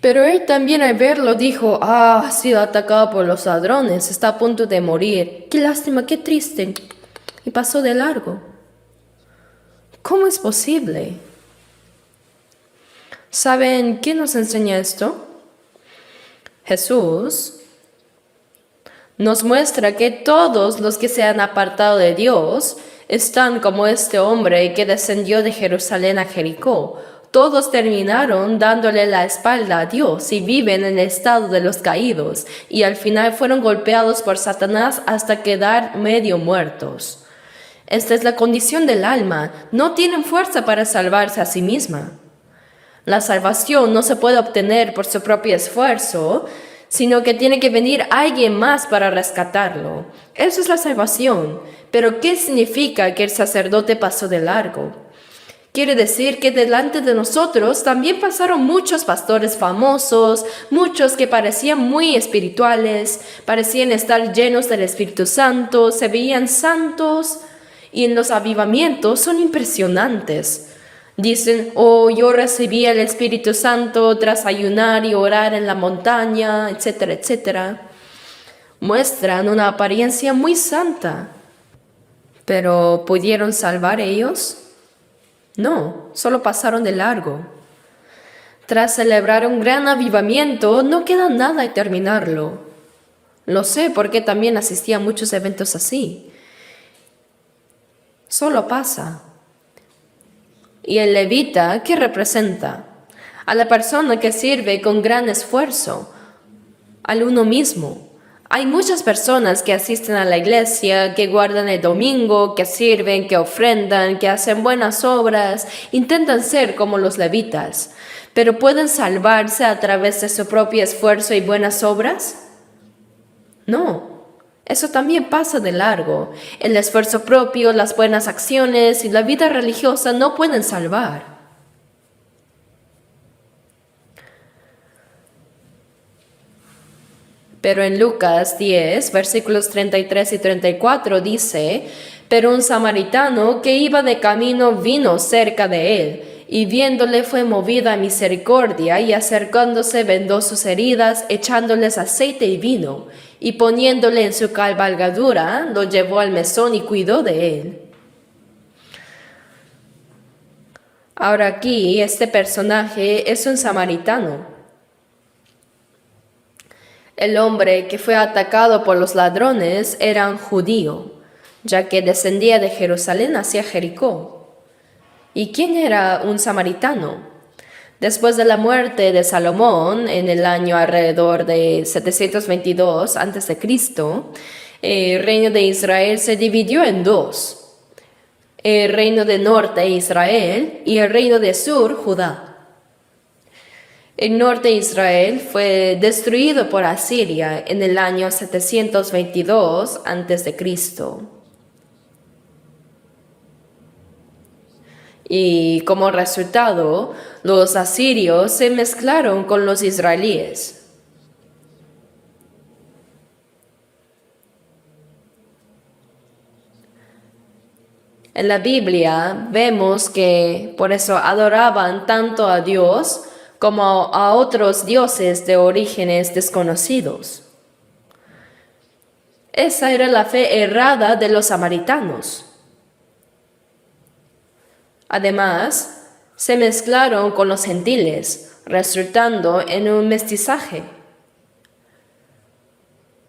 S1: Pero él también al verlo dijo, ha sido atacado por los ladrones, está a punto de morir. Qué lástima, qué triste. Y pasó de largo. ¿Cómo es posible? ¿Saben quién nos enseña esto? Jesús nos muestra que todos los que se han apartado de Dios están como este hombre que descendió de Jerusalén a Jericó. Todos terminaron dándole la espalda a Dios y viven en el estado de los caídos, y al final fueron golpeados por Satanás hasta quedar medio muertos. Esta es la condición del alma, no tienen fuerza para salvarse a sí misma. La salvación no se puede obtener por su propio esfuerzo, sino que tiene que venir alguien más para rescatarlo. Eso es la salvación. Pero ¿qué significa que el sacerdote pasó de largo? Quiere decir que delante de nosotros también pasaron muchos pastores famosos, muchos que parecían muy espirituales, parecían estar llenos del Espíritu Santo, se veían santos, y en los avivamientos son impresionantes. Dicen, oh, yo recibí el Espíritu Santo tras ayunar y orar en la montaña, etcétera, etcétera. Muestran una apariencia muy santa. ¿Pero pudieron salvar ellos? No, solo pasaron de largo. Tras celebrar un gran avivamiento, no queda nada de terminarlo. Lo sé porque también asistí a muchos eventos así. Solo pasa. ¿Y el levita qué representa? A la persona que sirve con gran esfuerzo, al uno mismo. Hay muchas personas que asisten a la iglesia, que guardan el domingo, que sirven, que ofrendan, que hacen buenas obras, intentan ser como los levitas, pero ¿pueden salvarse a través de su propio esfuerzo y buenas obras? No. Eso también pasa de largo. El esfuerzo propio, las buenas acciones y la vida religiosa no pueden salvar. Pero en Lucas 10, versículos 33 y 34 dice, pero un samaritano que iba de camino vino cerca de él, y viéndole fue movido a misericordia, y acercándose vendó sus heridas, echándoles aceite y vino, y poniéndole en su cabalgadura, lo llevó al mesón y cuidó de él. Ahora aquí, este personaje es un samaritano. El hombre que fue atacado por los ladrones era un judío, ya que descendía de Jerusalén hacia Jericó. ¿Y quién era un samaritano? Después de la muerte de Salomón, en el año alrededor de 722 a.C., el reino de Israel se dividió en dos: el reino de norte, Israel, y el reino de sur, Judá. El norte de Israel fue destruido por Asiria en el año 722 a.C. Y como resultado, los asirios se mezclaron con los israelíes. En la Biblia vemos que por eso adoraban tanto a Dios como a otros dioses de orígenes desconocidos. Esa era la fe errada de los samaritanos. Además, se mezclaron con los gentiles, resultando en un mestizaje.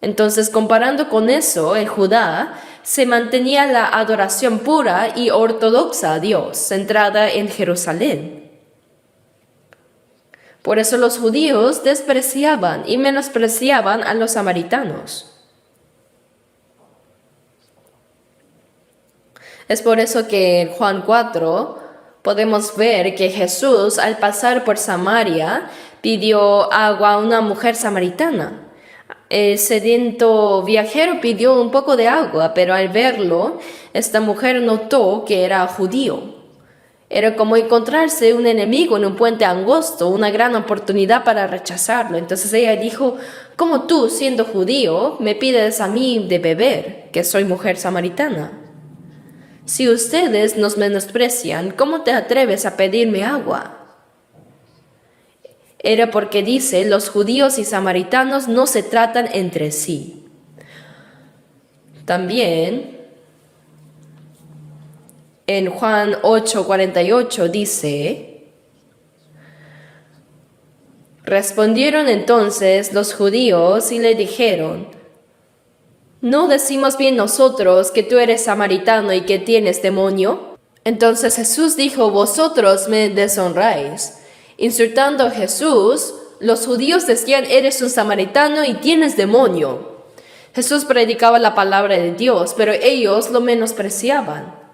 S1: Entonces, comparando con eso, en Judá se mantenía la adoración pura y ortodoxa a Dios, centrada en Jerusalén. Por eso los judíos despreciaban y menospreciaban a los samaritanos. Es por eso que en Juan 4 podemos ver que Jesús, al pasar por Samaria, pidió agua a una mujer samaritana. El sediento viajero pidió un poco de agua, pero al verlo, esta mujer notó que era judío. Era como encontrarse un enemigo en un puente angosto, una gran oportunidad para rechazarlo. Entonces ella dijo, ¿cómo tú, siendo judío, me pides a mí de beber, que soy mujer samaritana? Si ustedes nos menosprecian, ¿cómo te atreves a pedirme agua? Era porque dice, los judíos y samaritanos no se tratan entre sí. También en Juan 8:48 dice, respondieron entonces los judíos y le dijeron, ¿no decimos bien nosotros que tú eres samaritano y que tienes demonio? Entonces Jesús dijo, vosotros me deshonráis. Insultando a Jesús, los judíos decían, eres un samaritano y tienes demonio. Jesús predicaba la palabra de Dios, pero ellos lo menospreciaban.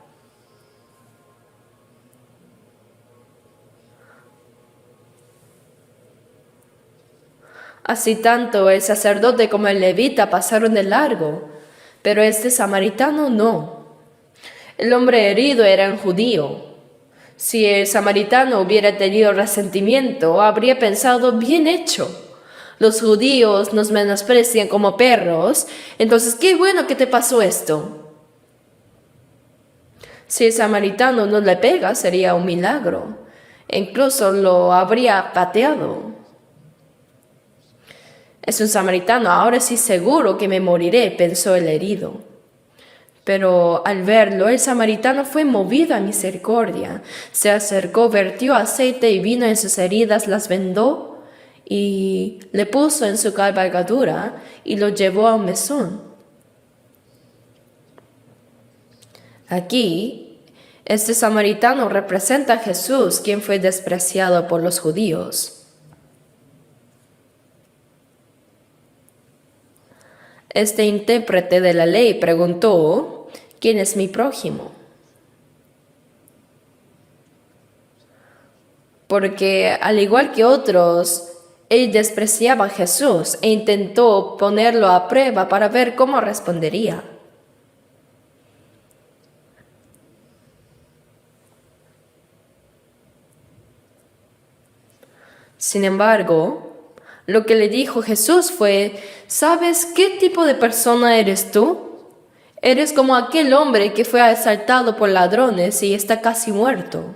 S1: Así tanto el sacerdote como el levita pasaron de largo, pero este samaritano no. El hombre herido era un judío. Si el samaritano hubiera tenido resentimiento, habría pensado, bien hecho. Los judíos nos menosprecian como perros, entonces qué bueno que te pasó esto. Si el samaritano no le pega, sería un milagro. Incluso lo habría pateado. Es un samaritano, ahora sí seguro que me moriré, pensó el herido. Pero al verlo, el samaritano fue movido a misericordia. Se acercó, vertió aceite y vino en sus heridas, las vendó y le puso en su cabalgadura y lo llevó a un mesón. Aquí, este samaritano representa a Jesús, quien fue despreciado por los judíos. Este intérprete de la ley preguntó, ¿quién es mi prójimo? Porque al igual que otros, él despreciaba a Jesús e intentó ponerlo a prueba para ver cómo respondería. Sin embargo, lo que le dijo Jesús fue, ¿sabes qué tipo de persona eres tú? Eres como aquel hombre que fue asaltado por ladrones y está casi muerto.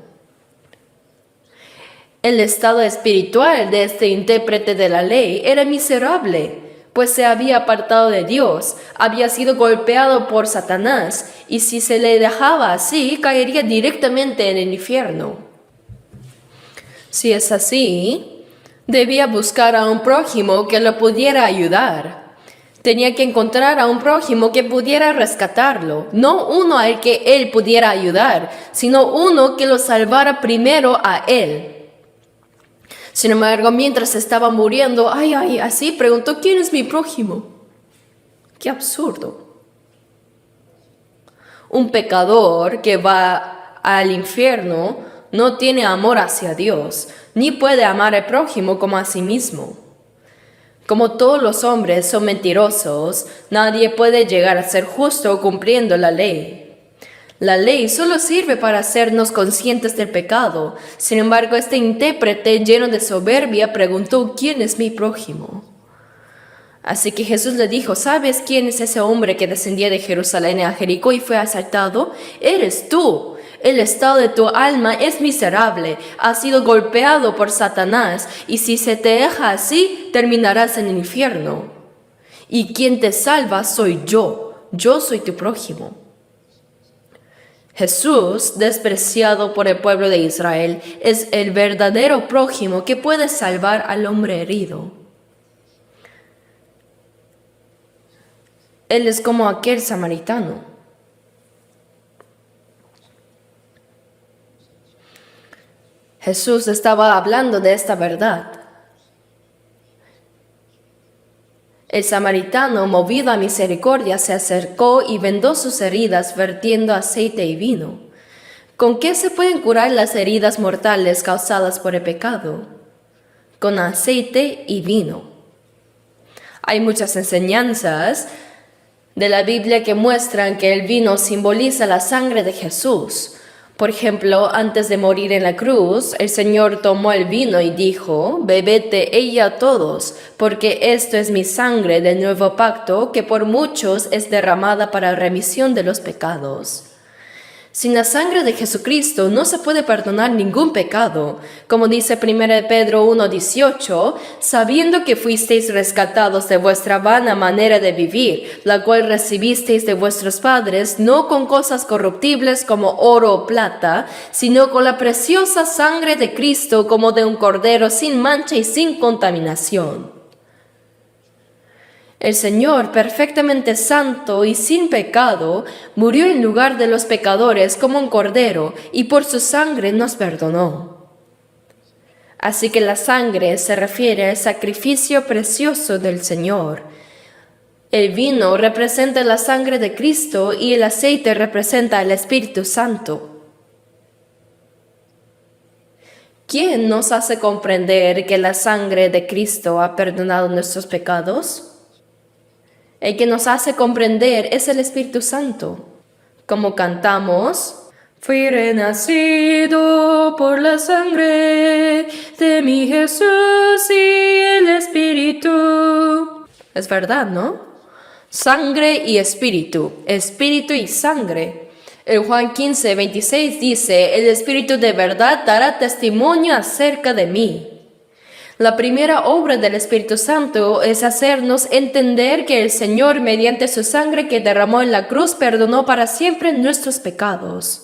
S1: El estado espiritual de este intérprete de la ley era miserable, pues se había apartado de Dios, había sido golpeado por Satanás, y si se le dejaba así, caería directamente en el infierno. Si es así, debía buscar a un prójimo que lo pudiera ayudar. Tenía que encontrar a un prójimo que pudiera rescatarlo, no uno al que él pudiera ayudar, sino uno que lo salvara primero a él. Sin embargo, mientras estaba muriendo, así preguntó, ¿quién es mi prójimo? ¡Qué absurdo! Un pecador que va al infierno no tiene amor hacia Dios, ni puede amar al prójimo como a sí mismo. Como todos los hombres son mentirosos, nadie puede llegar a ser justo cumpliendo la ley. La ley solo sirve para hacernos conscientes del pecado. Sin embargo, este intérprete lleno de soberbia preguntó, ¿quién es mi prójimo? Así que Jesús le dijo, ¿sabes quién es ese hombre que descendía de Jerusalén a Jericó y fue asaltado? Eres tú. El estado de tu alma es miserable, has sido golpeado por Satanás, y si se te deja así, terminarás en el infierno. Y quien te salva soy yo soy tu prójimo. Jesús, despreciado por el pueblo de Israel, es el verdadero prójimo que puede salvar al hombre herido. Él es como aquel samaritano. Jesús estaba hablando de esta verdad. El samaritano, movido a misericordia, se acercó y vendó sus heridas vertiendo aceite y vino. ¿Con qué se pueden curar las heridas mortales causadas por el pecado? Con aceite y vino. Hay muchas enseñanzas de la Biblia que muestran que el vino simboliza la sangre de Jesús. Por ejemplo, antes de morir en la cruz, el Señor tomó el vino y dijo, «Bebed de ella todos, porque esto es mi sangre del nuevo pacto, que por muchos es derramada para remisión de los pecados». Sin la sangre de Jesucristo no se puede perdonar ningún pecado. Como dice 1 Pedro 1:18, sabiendo que fuisteis rescatados de vuestra vana manera de vivir, la cual recibisteis de vuestros padres, no con cosas corruptibles como oro o plata, sino con la preciosa sangre de Cristo como de un cordero sin mancha y sin contaminación. El Señor, perfectamente santo y sin pecado, murió en lugar de los pecadores como un cordero y por su sangre nos perdonó. Así que la sangre se refiere al sacrificio precioso del Señor. El vino representa la sangre de Cristo y el aceite representa el Espíritu Santo. ¿Quién nos hace comprender que la sangre de Cristo ha perdonado nuestros pecados? El que nos hace comprender es el Espíritu Santo. Como cantamos, fui renacido por la sangre de mi Jesús y el Espíritu. Es verdad, ¿no? Sangre y espíritu, espíritu y sangre. En Juan 15, 26 dice, el Espíritu de verdad dará testimonio acerca de mí. La primera obra del Espíritu Santo es hacernos entender que el Señor, mediante su sangre que derramó en la cruz, perdonó para siempre nuestros pecados.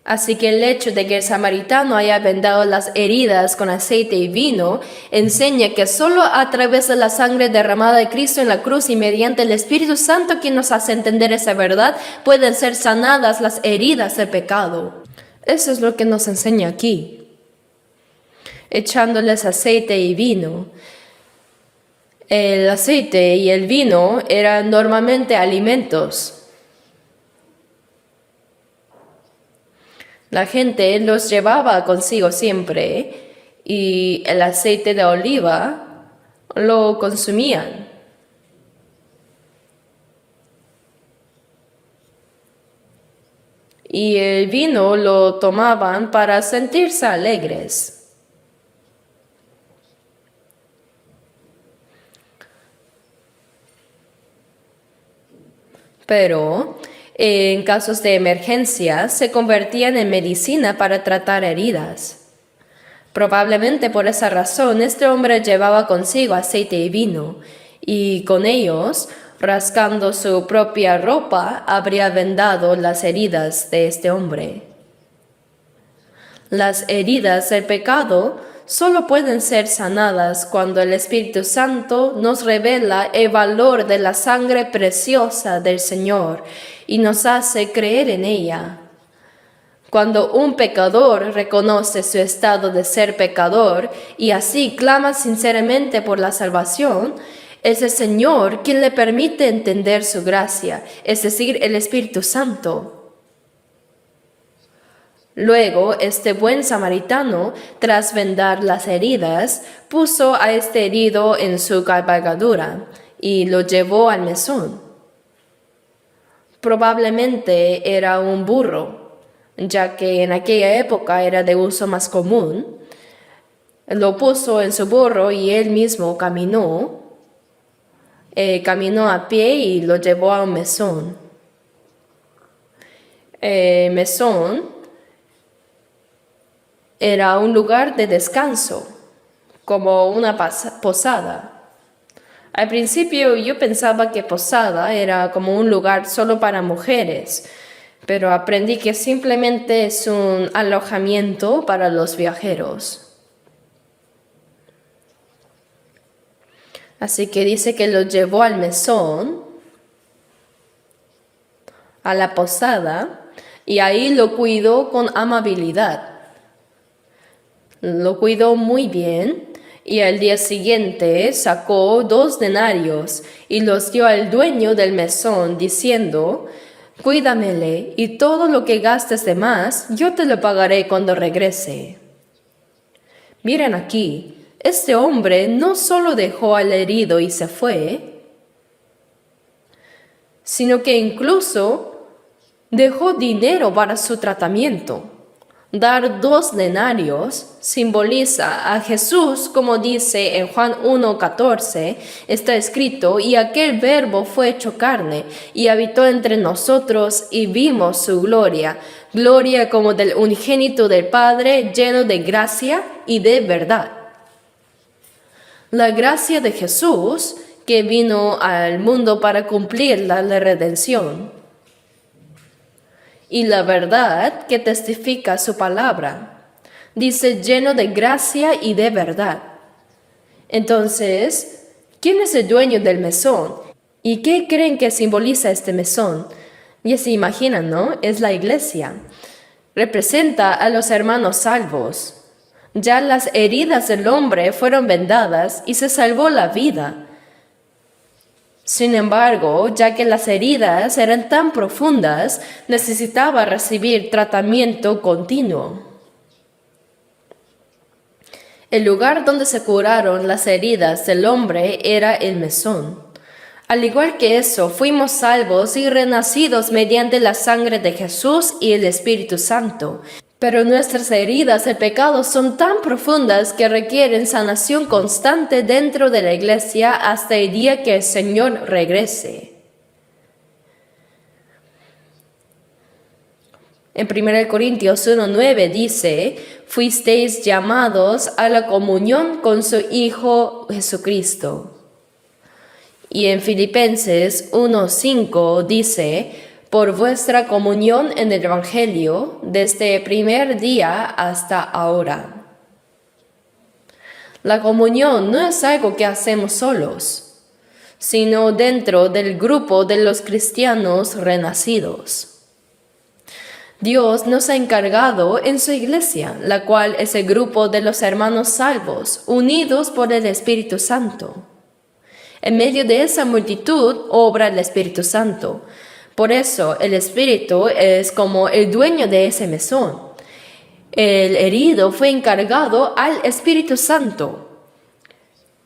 S1: Así que el hecho de que el samaritano haya vendado las heridas con aceite y vino enseña que solo a través de la sangre derramada de Cristo en la cruz y mediante el Espíritu Santo quien nos hace entender esa verdad pueden ser sanadas las heridas del pecado. Eso es lo que nos enseña aquí. Echándoles aceite y vino. El aceite y el vino eran normalmente alimentos. La gente los llevaba consigo siempre y el aceite de oliva lo consumían. Y el vino lo tomaban para sentirse alegres. Pero en casos de emergencia se convertían en medicina para tratar heridas. Probablemente por esa razón este hombre llevaba consigo aceite y vino, y con ellos, rascando su propia ropa, habría vendado las heridas de este hombre. Las heridas del pecado solo pueden ser sanadas cuando el Espíritu Santo nos revela el valor de la sangre preciosa del Señor y nos hace creer en ella. Cuando un pecador reconoce su estado de ser pecador y así clama sinceramente por la salvación, es el Señor quien le permite entender su gracia, es decir, el Espíritu Santo. Luego, este buen samaritano, tras vendar las heridas, puso a este herido en su cabalgadura y lo llevó al mesón. Probablemente era un burro, ya que en aquella época era de uso más común. Lo puso en su burro y él mismo caminó a pie y lo llevó a un mesón. Mesón era un lugar de descanso, como una posada. Al principio yo pensaba que posada era como un lugar solo para mujeres, pero aprendí que simplemente es un alojamiento para los viajeros. Así que dice que lo llevó al mesón, a la posada, y ahí lo cuidó con amabilidad. Lo cuidó muy bien y al día siguiente sacó 2 denarios y los dio al dueño del mesón diciendo, cuídamele y todo lo que gastes de más yo te lo pagaré cuando regrese. Miren aquí, este hombre no solo dejó al herido y se fue, sino que incluso dejó dinero para su tratamiento. Dar 2 denarios simboliza a Jesús, como dice en Juan 1:14, está escrito, y aquel verbo fue hecho carne, y habitó entre nosotros, y vimos su gloria, gloria como del unigénito del Padre, lleno de gracia y de verdad. La gracia de Jesús, que vino al mundo para cumplir la redención, y la verdad que testifica su palabra. Dice lleno de gracia y de verdad. Entonces, ¿Quién es el dueño del mesón? ¿Y qué creen que simboliza este mesón? Ya se imaginan, ¿no? Es la iglesia. Representa a los hermanos salvos. Ya las heridas del hombre fueron vendadas y se salvó la vida. Sin embargo, ya que las heridas eran tan profundas, necesitaba recibir tratamiento continuo. El lugar donde se curaron las heridas del hombre era el mesón. Al igual que eso, fuimos salvos y renacidos mediante la sangre de Jesús y el Espíritu Santo. Pero nuestras heridas de pecado son tan profundas que requieren sanación constante dentro de la iglesia hasta el día que el Señor regrese. En 1 Corintios 1:9 dice, fuisteis llamados a la comunión con su Hijo Jesucristo. Y en Filipenses 1:5 dice, por vuestra comunión en el Evangelio desde el primer día hasta ahora. La comunión no es algo que hacemos solos, sino dentro del grupo de los cristianos renacidos. Dios nos ha encargado en su iglesia, la cual es el grupo de los hermanos salvos, unidos por el Espíritu Santo. En medio de esa multitud obra el Espíritu Santo. Por eso el Espíritu es como el dueño de ese mesón. El herido fue encargado al Espíritu Santo.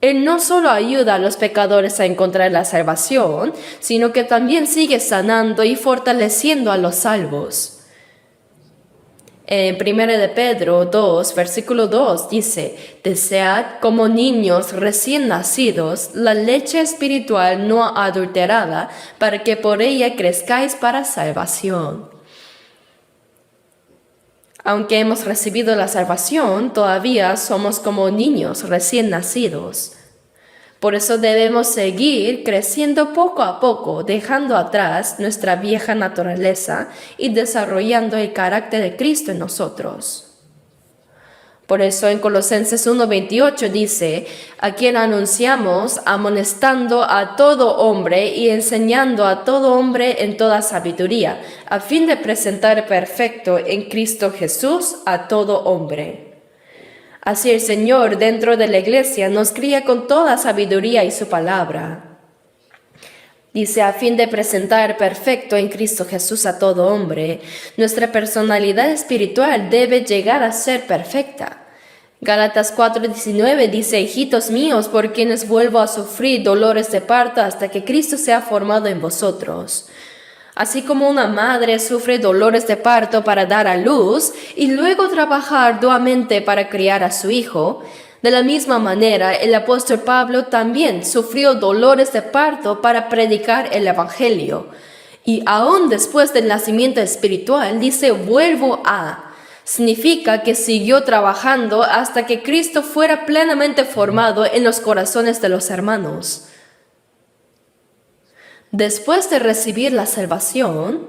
S1: Él no solo ayuda a los pecadores a encontrar la salvación, sino que también sigue sanando y fortaleciendo a los salvos. En 1 de Pedro 2, versículo 2 dice, desead como niños recién nacidos la leche espiritual no adulterada, para que por ella crezcáis para salvación. Aunque hemos recibido la salvación, todavía somos como niños recién nacidos. Por eso debemos seguir creciendo poco a poco, dejando atrás nuestra vieja naturaleza y desarrollando el carácter de Cristo en nosotros. Por eso en Colosenses 1:28 dice, a quien anunciamos amonestando a todo hombre y enseñando a todo hombre en toda sabiduría, a fin de presentar perfecto en Cristo Jesús a todo hombre. Así el Señor dentro de la iglesia nos cría con toda sabiduría y su palabra. Dice, a fin de presentar perfecto en Cristo Jesús a todo hombre, nuestra personalidad espiritual debe llegar a ser perfecta. Gálatas 4:19 dice, hijitos míos, por quienes vuelvo a sufrir dolores de parto hasta que Cristo sea formado en vosotros. Así como una madre sufre dolores de parto para dar a luz y luego trabaja arduamente para criar a su hijo, de la misma manera el apóstol Pablo también sufrió dolores de parto para predicar el Evangelio. Y aún después del nacimiento espiritual dice vuelvo a. Significa que siguió trabajando hasta que Cristo fuera plenamente formado en los corazones de los hermanos. Después de recibir la salvación,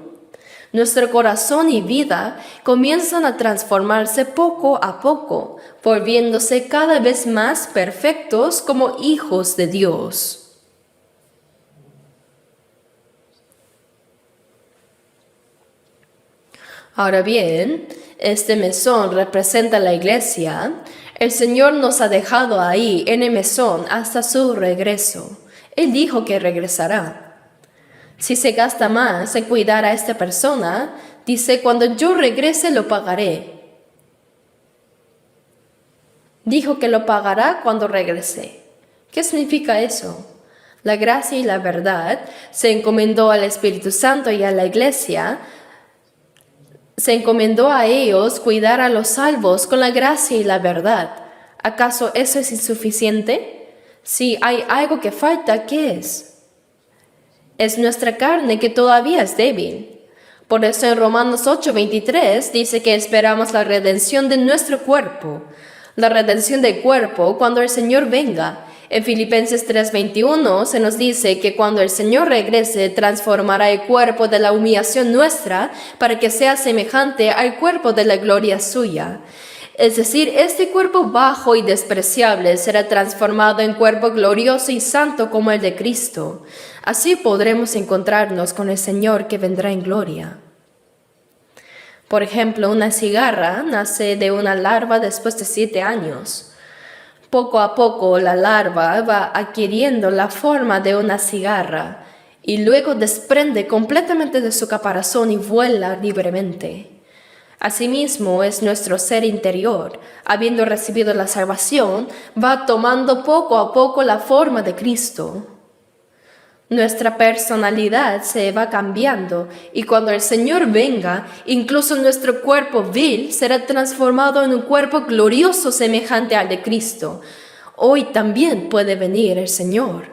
S1: nuestro corazón y vida comienzan a transformarse poco a poco, volviéndose cada vez más perfectos como hijos de Dios. Ahora bien, este mesón representa la iglesia. El Señor nos ha dejado ahí en el mesón hasta su regreso. Él dijo que regresará. Si se gasta más en cuidar a esta persona, dice, cuando yo regrese lo pagaré. Dijo que lo pagará cuando regrese. ¿Qué significa eso? La gracia y la verdad se encomendó al Espíritu Santo y a la iglesia. Se encomendó a ellos cuidar a los salvos con la gracia y la verdad. ¿Acaso eso es insuficiente? Si hay algo que falta, ¿qué es? Es nuestra carne que todavía es débil. Por eso en Romanos 8:23 dice que esperamos la redención de nuestro cuerpo. La redención del cuerpo cuando el Señor venga. En Filipenses 3:21 se nos dice que cuando el Señor regrese transformará el cuerpo de la humillación nuestra para que sea semejante al cuerpo de la gloria suya. Es decir, este cuerpo bajo y despreciable será transformado en cuerpo glorioso y santo como el de Cristo. Así podremos encontrarnos con el Señor que vendrá en gloria. Por ejemplo, una cigarra nace de una larva después de 7 años. Poco a poco la larva va adquiriendo la forma de una cigarra y luego desprende completamente de su caparazón y vuela libremente. Asimismo es nuestro ser interior, habiendo recibido la salvación, va tomando poco a poco la forma de Cristo. Nuestra personalidad se va cambiando y cuando el Señor venga, incluso nuestro cuerpo vil será transformado en un cuerpo glorioso semejante al de Cristo. Hoy también puede venir el Señor.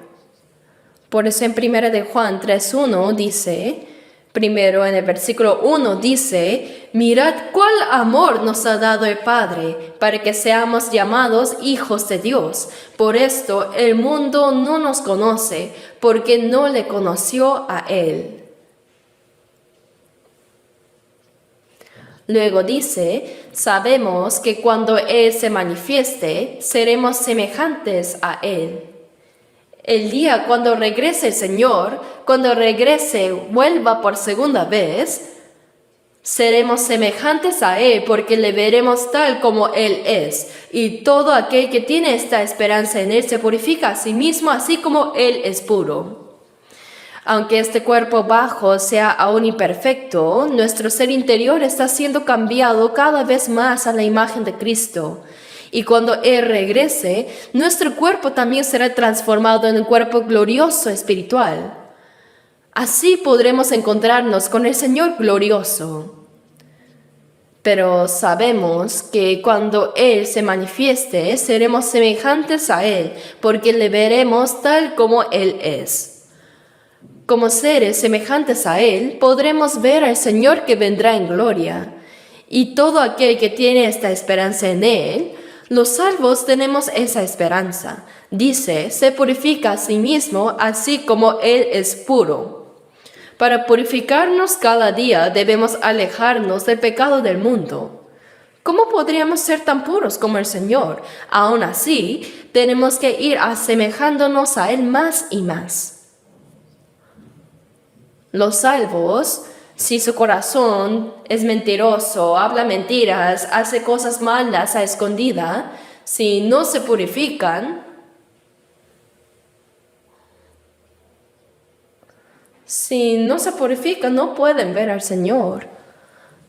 S1: Por eso en 1 de Juan 3:1 dice, primero en el versículo 1 dice, mirad cuál amor nos ha dado el Padre para que seamos llamados hijos de Dios. Por esto el mundo no nos conoce porque no le conoció a Él. Luego dice, sabemos que cuando Él se manifieste, seremos semejantes a Él. El día cuando regrese el Señor, cuando regrese, vuelva por segunda vez, seremos semejantes a Él porque le veremos tal como Él es. Y todo aquel que tiene esta esperanza en Él se purifica a sí mismo así como Él es puro. Aunque este cuerpo bajo sea aún imperfecto, nuestro ser interior está siendo cambiado cada vez más a la imagen de Cristo. Y cuando Él regrese, nuestro cuerpo también será transformado en un cuerpo glorioso espiritual. Así podremos encontrarnos con el Señor glorioso. Pero sabemos que cuando Él se manifieste, seremos semejantes a Él, porque le veremos tal como Él es. Como seres semejantes a Él, podremos ver al Señor que vendrá en gloria. Y todo aquel que tiene esta esperanza en Él, los salvos tenemos esa esperanza. Dice, se purifica a sí mismo así como Él es puro. Para purificarnos cada día debemos alejarnos del pecado del mundo. ¿Cómo podríamos ser tan puros como el Señor? Aún así, tenemos que ir asemejándonos a Él más y más. Los salvos, si su corazón es mentiroso, habla mentiras, hace cosas malas a escondida, si no se purifican, no pueden ver al Señor.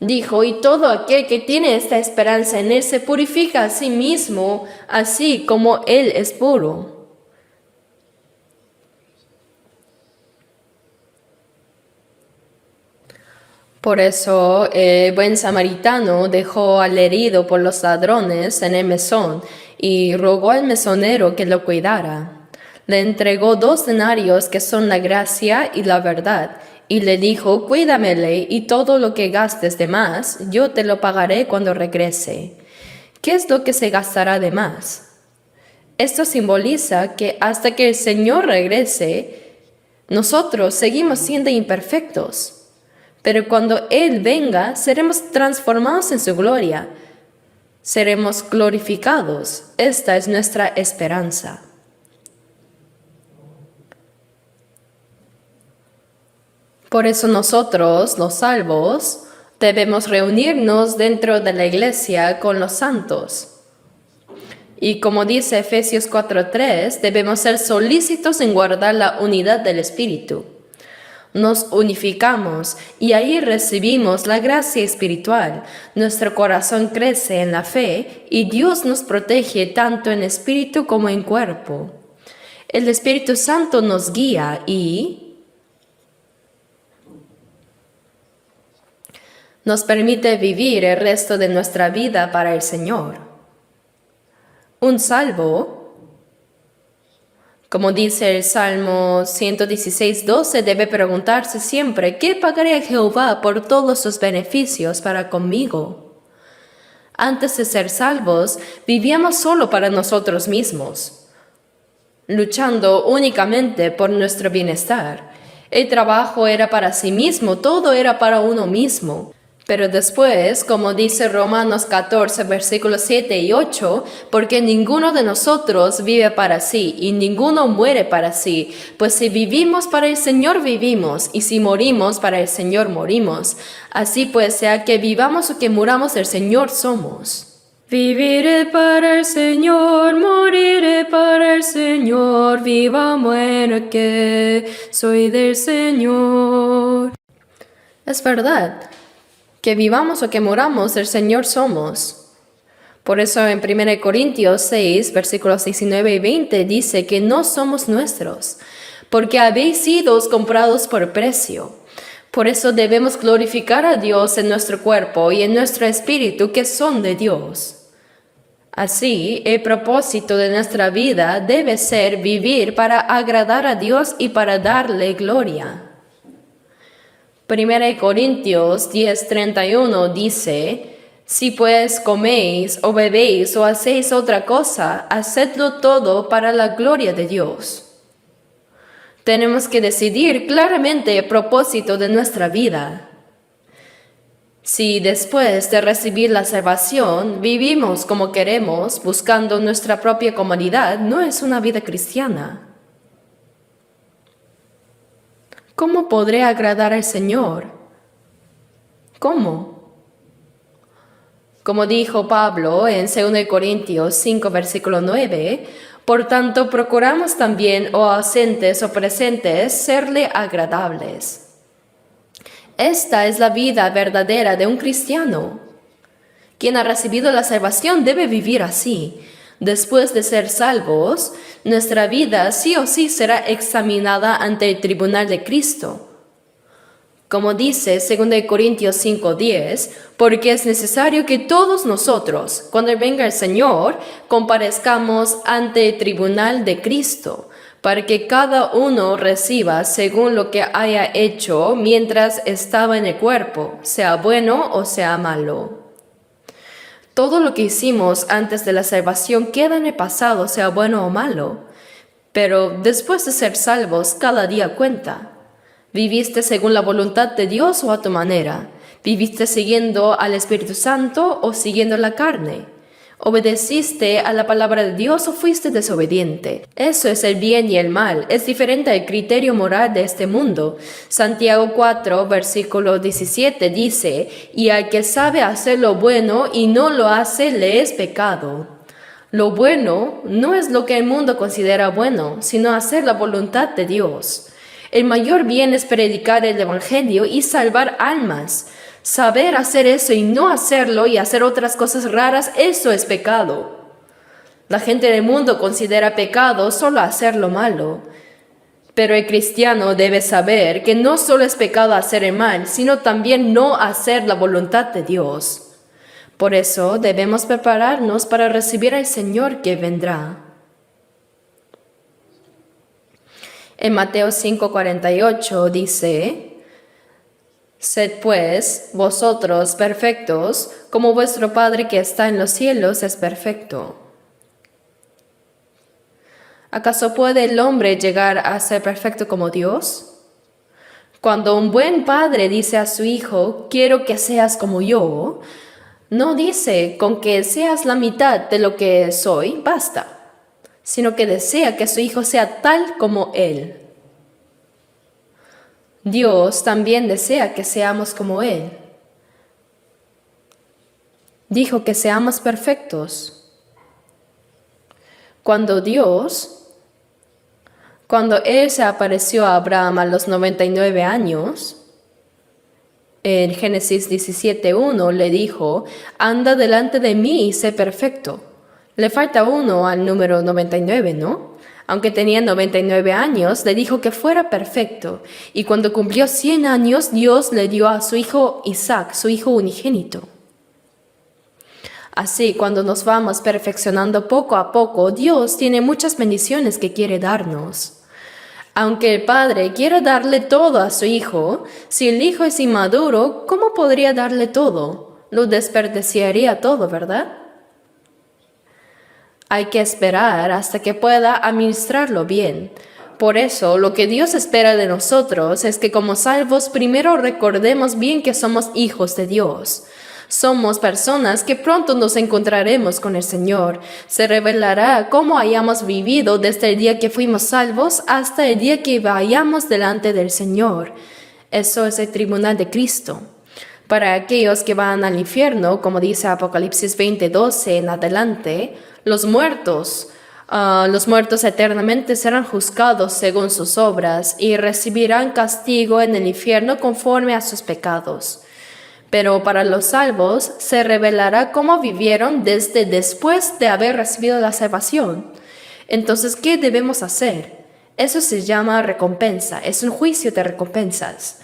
S1: Dijo, y todo aquel que tiene esta esperanza en Él se purifica a sí mismo, así como Él es puro. Por eso el buen samaritano dejó al herido por los ladrones en el mesón y rogó al mesonero que lo cuidara. Le entregó 2 denarios que son la gracia y la verdad, y le dijo, cuídamele y todo lo que gastes de más, yo te lo pagaré cuando regrese. ¿Qué es lo que se gastará de más? Esto simboliza que hasta que el Señor regrese, nosotros seguimos siendo imperfectos. Pero cuando Él venga, seremos transformados en su gloria. Seremos glorificados. Esta es nuestra esperanza. Por eso nosotros, los salvos, debemos reunirnos dentro de la iglesia con los santos. Y como dice Efesios 4:3, debemos ser solícitos en guardar la unidad del Espíritu. Nos unificamos y ahí recibimos la gracia espiritual. Nuestro corazón crece en la fe y Dios nos protege tanto en espíritu como en cuerpo. El Espíritu Santo nos guía y nos permite vivir el resto de nuestra vida para el Señor. Un salvo, como dice el Salmo 116:12, debe preguntarse siempre, ¿qué pagaré a Jehová por todos sus beneficios para conmigo? Antes de ser salvos, vivíamos solo para nosotros mismos, luchando únicamente por nuestro bienestar. El trabajo era para sí mismo, todo era para uno mismo. Pero después, como dice Romanos 14, versículos 7 y 8, porque ninguno de nosotros vive para sí y ninguno muere para sí, pues si vivimos para el Señor vivimos y si morimos para el Señor morimos. Así pues, sea que vivamos o que muramos, el Señor somos. Viviré para el Señor, moriré para el Señor, viva muera que soy del Señor. Es verdad. Que vivamos o que moramos, el Señor somos. Por eso en 1 Corintios 6, versículos 19 y 20 dice que no somos nuestros, porque habéis sido comprados por precio. Por eso debemos glorificar a Dios en nuestro cuerpo y en nuestro espíritu que son de Dios. Así, el propósito de nuestra vida debe ser vivir para agradar a Dios y para darle gloria. 1 Corintios 10:31 dice, si pues coméis o bebéis o hacéis otra cosa, hacedlo todo para la gloria de Dios. Tenemos que decidir claramente el propósito de nuestra vida. Si después de recibir la salvación vivimos como queremos, buscando nuestra propia comodidad, no es una vida cristiana. ¿Cómo podré agradar al Señor? ¿Cómo? Como dijo Pablo en 2 Corintios 5, versículo 9, por tanto procuramos también, o ausentes o presentes, serle agradables. Esta es la vida verdadera de un cristiano. Quien ha recibido la salvación debe vivir así. Después de ser salvos, nuestra vida sí o sí será examinada ante el tribunal de Cristo. Como dice 2 Corintios 5:10, porque es necesario que todos nosotros, cuando venga el Señor, comparezcamos ante el tribunal de Cristo, para que cada uno reciba según lo que haya hecho mientras estaba en el cuerpo, sea bueno o sea malo. Todo lo que hicimos antes de la salvación queda en el pasado, sea bueno o malo. Pero después de ser salvos, cada día cuenta. ¿Viviste según la voluntad de Dios o a tu manera? ¿Viviste siguiendo al Espíritu Santo o siguiendo la carne? ¿Obedeciste a la palabra de Dios o fuiste desobediente? Eso es el bien y el mal. Es diferente al criterio moral de este mundo. Santiago 4, versículo 17 dice, y al que sabe hacer lo bueno y no lo hace, le es pecado. Lo bueno no es lo que el mundo considera bueno, sino hacer la voluntad de Dios. El mayor bien es predicar el Evangelio y salvar almas. Saber hacer eso y no hacerlo y hacer otras cosas raras, eso es pecado. La gente del mundo considera pecado solo hacer lo malo. Pero el cristiano debe saber que no solo es pecado hacer el mal, sino también no hacer la voluntad de Dios. Por eso debemos prepararnos para recibir al Señor que vendrá. En Mateo 5:48 dice, sed pues vosotros perfectos, como vuestro Padre que está en los cielos es perfecto. ¿Acaso puede el hombre llegar a ser perfecto como Dios? Cuando un buen padre dice a su hijo, quiero que seas como yo, no dice con que seas la mitad de lo que soy, basta, sino que desea que su hijo sea tal como él. Dios también desea que seamos como Él. Dijo que seamos perfectos. Cuando Él se apareció a Abraham a los 99 años, en Génesis 17:1 le dijo, anda delante de mí y sé perfecto. Le falta uno al número 99, ¿no? Aunque tenía 99 años, le dijo que fuera perfecto. Y cuando cumplió 100 años, Dios le dio a su hijo Isaac, su hijo unigénito. Así, cuando nos vamos perfeccionando poco a poco, Dios tiene muchas bendiciones que quiere darnos. Aunque el padre quiera darle todo a su hijo, si el hijo es inmaduro, ¿cómo podría darle todo? Lo desperdiciaría todo, ¿verdad? Hay que esperar hasta que pueda administrarlo bien. Por eso, lo que Dios espera de nosotros es que como salvos primero recordemos bien que somos hijos de Dios. Somos personas que pronto nos encontraremos con el Señor. Se revelará cómo hayamos vivido desde el día que fuimos salvos hasta el día que vayamos delante del Señor. Eso es el tribunal de Cristo. Para aquellos que van al infierno, como dice Apocalipsis 20:12 en adelante, los muertos eternamente serán juzgados según sus obras y recibirán castigo en el infierno conforme a sus pecados. Pero para los salvos se revelará cómo vivieron desde después de haber recibido la salvación. Entonces, ¿qué debemos hacer? Eso se llama recompensa, es un juicio de recompensas.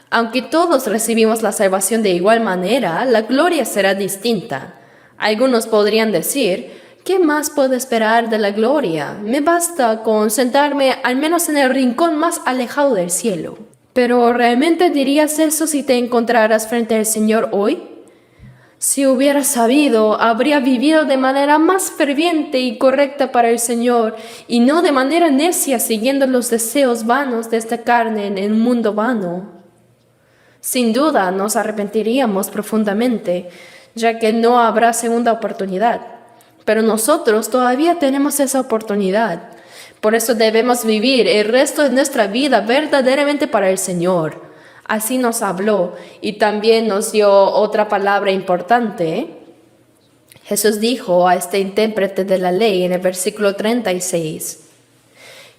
S1: Aunque todos recibimos la salvación de igual manera, la gloria será distinta. Algunos podrían decir, ¿qué más puedo esperar de la gloria? Me basta con sentarme al menos en el rincón más alejado del cielo. Pero ¿realmente dirías eso si te encontraras frente al Señor hoy? Si hubieras sabido, habría vivido de manera más ferviente y correcta para el Señor, y no de manera necia siguiendo los deseos vanos de esta carne en el mundo vano. Sin duda nos arrepentiríamos profundamente, ya que no habrá segunda oportunidad. Pero nosotros todavía tenemos esa oportunidad. Por eso debemos vivir el resto de nuestra vida verdaderamente para el Señor. Así nos habló y también nos dio otra palabra importante. Jesús dijo a este intérprete de la ley en el versículo 36,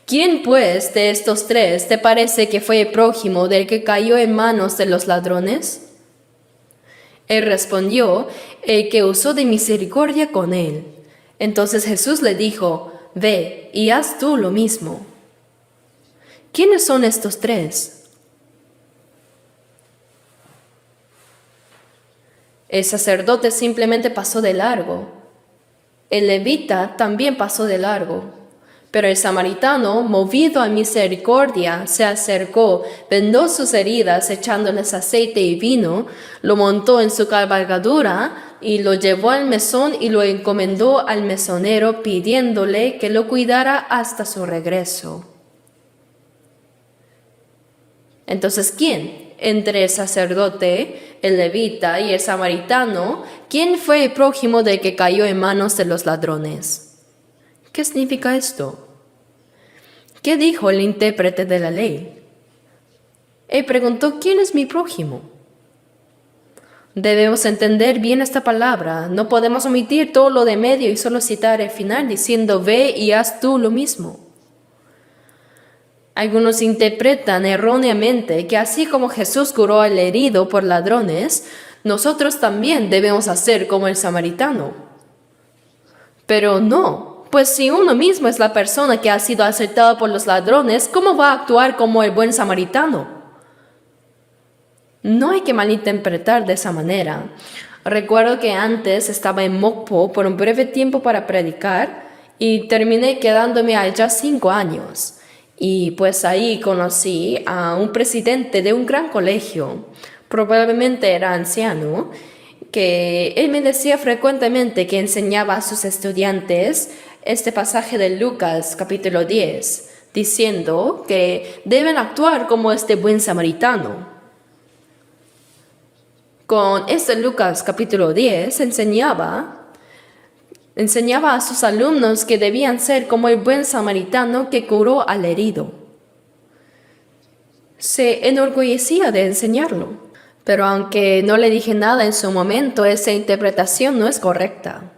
S1: ¿quién pues de estos tres te parece que fue el prójimo del que cayó en manos de los ladrones? Él respondió, el que usó de misericordia con él. Entonces Jesús le dijo, ve y haz tú lo mismo. ¿Quiénes son estos tres? El sacerdote simplemente pasó de largo. El levita también pasó de largo. Pero el samaritano, movido a misericordia, se acercó, vendó sus heridas echándoles aceite y vino, lo montó en su cabalgadura y lo llevó al mesón y lo encomendó al mesonero pidiéndole que lo cuidara hasta su regreso. Entonces, ¿quién? Entre el sacerdote, el levita y el samaritano, ¿quién fue el prójimo del que cayó en manos de los ladrones? ¿Qué significa esto? ¿Qué dijo el intérprete de la ley? Él preguntó, ¿quién es mi prójimo? Debemos entender bien esta palabra. No podemos omitir todo lo de medio y solo citar el final diciendo, ve y haz tú lo mismo. Algunos interpretan erróneamente que así como Jesús curó al herido por ladrones, nosotros también debemos hacer como el samaritano. Pero no, pues si uno mismo es la persona que ha sido asaltada por los ladrones, ¿cómo va a actuar como el buen samaritano? No hay que malinterpretar de esa manera. Recuerdo que antes estaba en Mokpo por un breve tiempo para predicar y terminé quedándome allá 5 años. Y pues ahí conocí a un presidente de un gran colegio, probablemente era anciano, que él me decía frecuentemente que enseñaba a sus estudiantes este pasaje de Lucas capítulo 10, diciendo que deben actuar como este buen samaritano. Con este Lucas capítulo 10 enseñaba a sus alumnos que debían ser como el buen samaritano que curó al herido. Se enorgullecía de enseñarlo, pero aunque no le dije nada en su momento, esa interpretación no es correcta.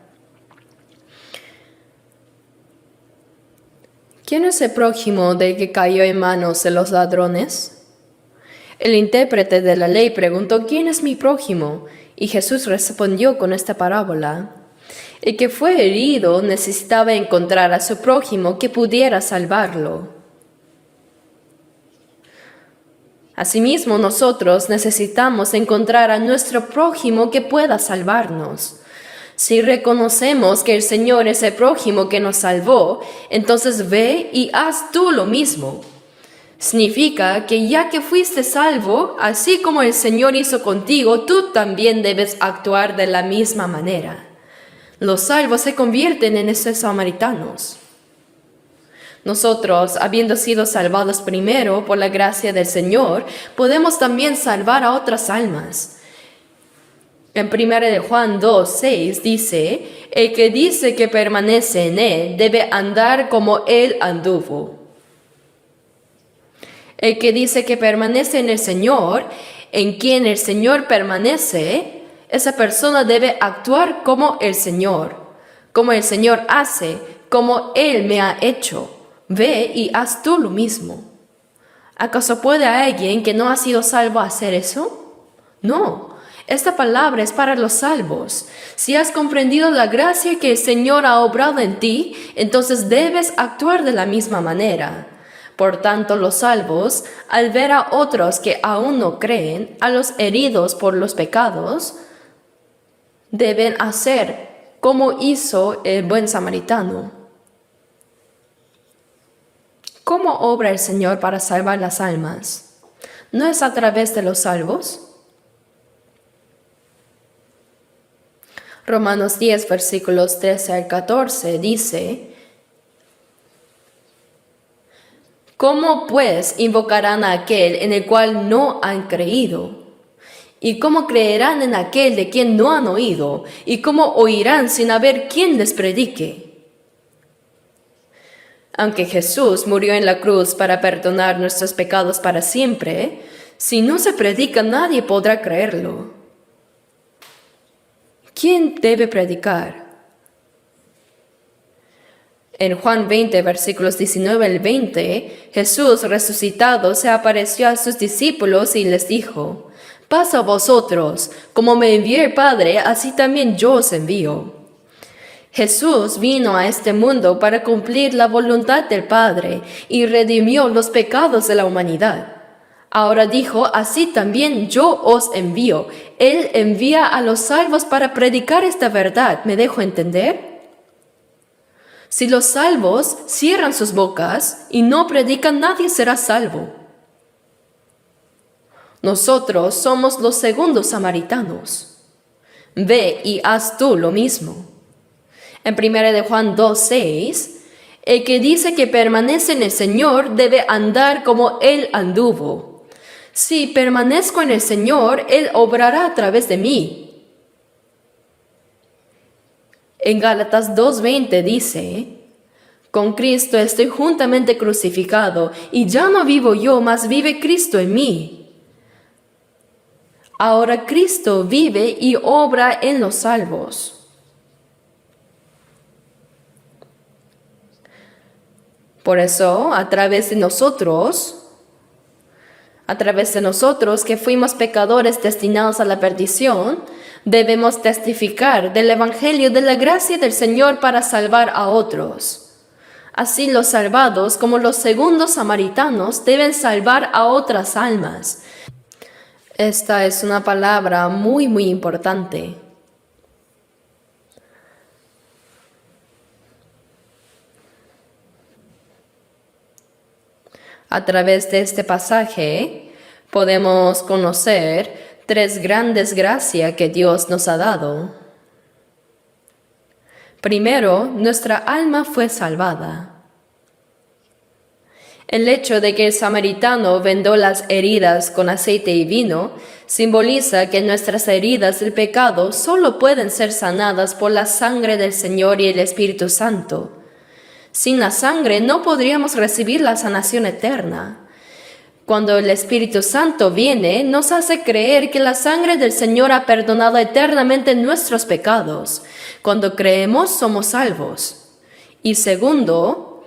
S1: ¿Quién es el prójimo del que cayó en manos de los ladrones? El intérprete de la ley preguntó, ¿quién es mi prójimo? Y Jesús respondió con esta parábola. El que fue herido necesitaba encontrar a su prójimo que pudiera salvarlo. Asimismo, nosotros necesitamos encontrar a nuestro prójimo que pueda salvarnos. Si reconocemos que el Señor es el prójimo que nos salvó, entonces ve y haz tú lo mismo. Significa que ya que fuiste salvo, así como el Señor hizo contigo, tú también debes actuar de la misma manera. Los salvos se convierten en esos samaritanos. Nosotros, habiendo sido salvados primero por la gracia del Señor, podemos también salvar a otras almas. En 1 de Juan 2:6 dice, el que dice que permanece en Él debe andar como Él anduvo. El que dice que permanece en el Señor, en quien el Señor permanece, esa persona debe actuar como el Señor hace, como Él me ha hecho. Ve y haz tú lo mismo. ¿Acaso puede alguien que no ha sido salvo hacer eso? No. Esta palabra es para los salvos. Si has comprendido la gracia que el Señor ha obrado en ti, entonces debes actuar de la misma manera. Por tanto, los salvos, al ver a otros que aún no creen, a los heridos por los pecados, deben hacer como hizo el buen samaritano. ¿Cómo obra el Señor para salvar las almas? ¿No es a través de los salvos? Romanos 10, versículos 13 al 14 dice, ¿cómo pues invocarán a aquel en el cual no han creído? ¿Y cómo creerán en aquel de quien no han oído? ¿Y cómo oirán sin haber quien les predique? Aunque Jesús murió en la cruz para perdonar nuestros pecados para siempre, si no se predica nadie podrá creerlo. ¿Quién debe predicar? En Juan 20, versículos 19 al 20, Jesús resucitado se apareció a sus discípulos y les dijo, paz a vosotros, como me envió el Padre, así también yo os envío. Jesús vino a este mundo para cumplir la voluntad del Padre y redimió los pecados de la humanidad. Ahora dijo, así también yo os envío. Él envía a los salvos para predicar esta verdad. ¿Me dejo entender? Si los salvos cierran sus bocas y no predican, nadie será salvo. Nosotros somos los segundos samaritanos. Ve y haz tú lo mismo. En 1 de Juan 2:6, el que dice que permanece en el Señor debe andar como Él anduvo. Si permanezco en el Señor, Él obrará a través de mí. En Gálatas 2:20 dice, con Cristo estoy juntamente crucificado, y ya no vivo yo, mas vive Cristo en mí. Ahora Cristo vive y obra en los salvos. Por eso, a través de nosotros que fuimos pecadores destinados a la perdición, debemos testificar del Evangelio de la gracia del Señor para salvar a otros. Así los salvados, como los segundos samaritanos, deben salvar a otras almas. Esta es una palabra muy, muy importante. A través de este pasaje podemos conocer 3 grandes gracias que Dios nos ha dado. Primero, nuestra alma fue salvada. El hecho de que el samaritano vendó las heridas con aceite y vino simboliza que nuestras heridas del pecado solo pueden ser sanadas por la sangre del Señor y el Espíritu Santo. Sin la sangre no podríamos recibir la sanación eterna. Cuando el Espíritu Santo viene, nos hace creer que la sangre del Señor ha perdonado eternamente nuestros pecados. Cuando creemos, somos salvos. Y segundo,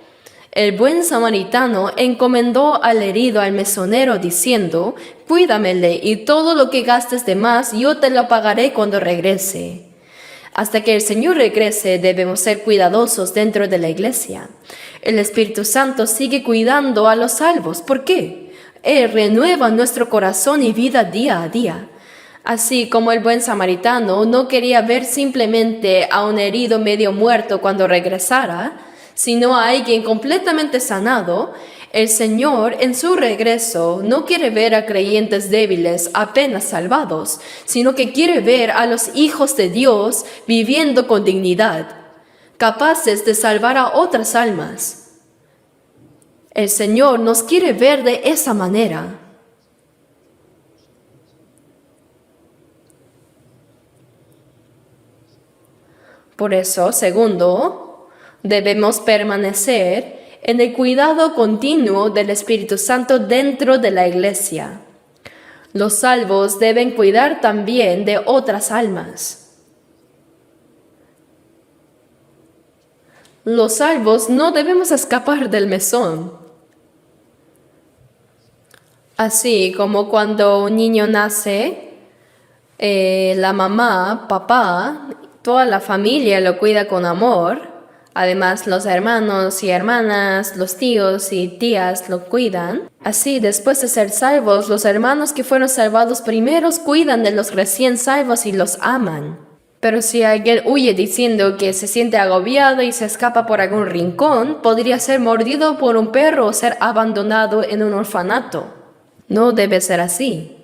S1: el buen samaritano encomendó al herido al mesonero diciendo, cuídamele y todo lo que gastes de más yo te lo pagaré cuando regrese. Hasta que el Señor regrese debemos ser cuidadosos dentro de la iglesia. El Espíritu Santo sigue cuidando a los salvos. ¿Por qué? Él renueva nuestro corazón y vida día a día. Así como el buen samaritano no quería ver simplemente a un herido medio muerto cuando regresara, sino a alguien completamente sanado, el Señor en su regreso no quiere ver a creyentes débiles apenas salvados, sino que quiere ver a los hijos de Dios viviendo con dignidad, capaces de salvar a otras almas. El Señor nos quiere ver de esa manera. Por eso, segundo, debemos permanecer en el cuidado continuo del Espíritu Santo dentro de la iglesia. Los salvos deben cuidar también de otras almas. Los salvos no debemos escapar del mesón. Así como cuando un niño nace, la mamá, papá, toda la familia lo cuida con amor. Además, los hermanos y hermanas, los tíos y tías lo cuidan. Así, después de ser salvos, los hermanos que fueron salvados primeros cuidan de los recién salvos y los aman. Pero si alguien huye diciendo que se siente agobiado y se escapa por algún rincón, podría ser mordido por un perro o ser abandonado en un orfanato. No debe ser así.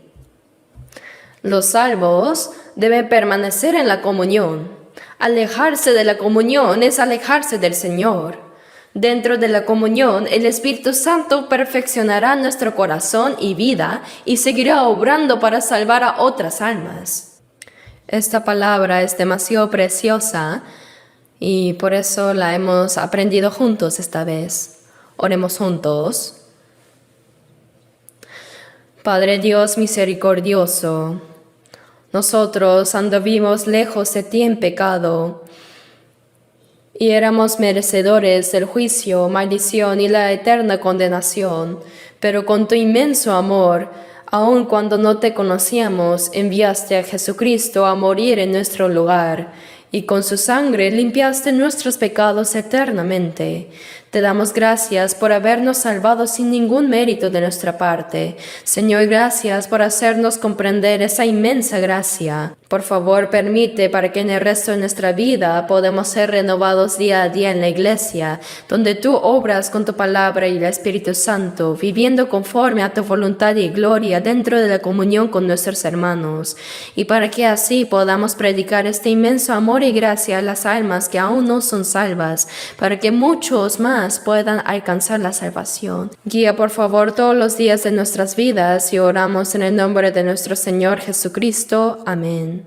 S1: Los salvos deben permanecer en la comunión. Alejarse de la comunión es alejarse del Señor. Dentro de la comunión, el Espíritu Santo perfeccionará nuestro corazón y vida y seguirá obrando para salvar a otras almas. Esta palabra es demasiado preciosa y por eso la hemos aprendido juntos esta vez. Oremos juntos. Padre Dios misericordioso, nosotros anduvimos lejos de ti en pecado y éramos merecedores del juicio, maldición y la eterna condenación, pero con tu inmenso amor, aun cuando no te conocíamos, enviaste a Jesucristo a morir en nuestro lugar y con su sangre limpiaste nuestros pecados eternamente. Te damos gracias por habernos salvado sin ningún mérito de nuestra parte. Señor, gracias por hacernos comprender esa inmensa gracia. Por favor, permite para que en el resto de nuestra vida podamos ser renovados día a día en la iglesia, donde tú obras con tu palabra y el Espíritu Santo, viviendo conforme a tu voluntad y gloria dentro de la comunión con nuestros hermanos, y para que así podamos predicar este inmenso amor y gracia a las almas que aún no son salvas, para que muchos más puedan alcanzar la salvación. Guía por favor todos los días de nuestras vidas y oramos en el nombre de nuestro Señor Jesucristo. Amén.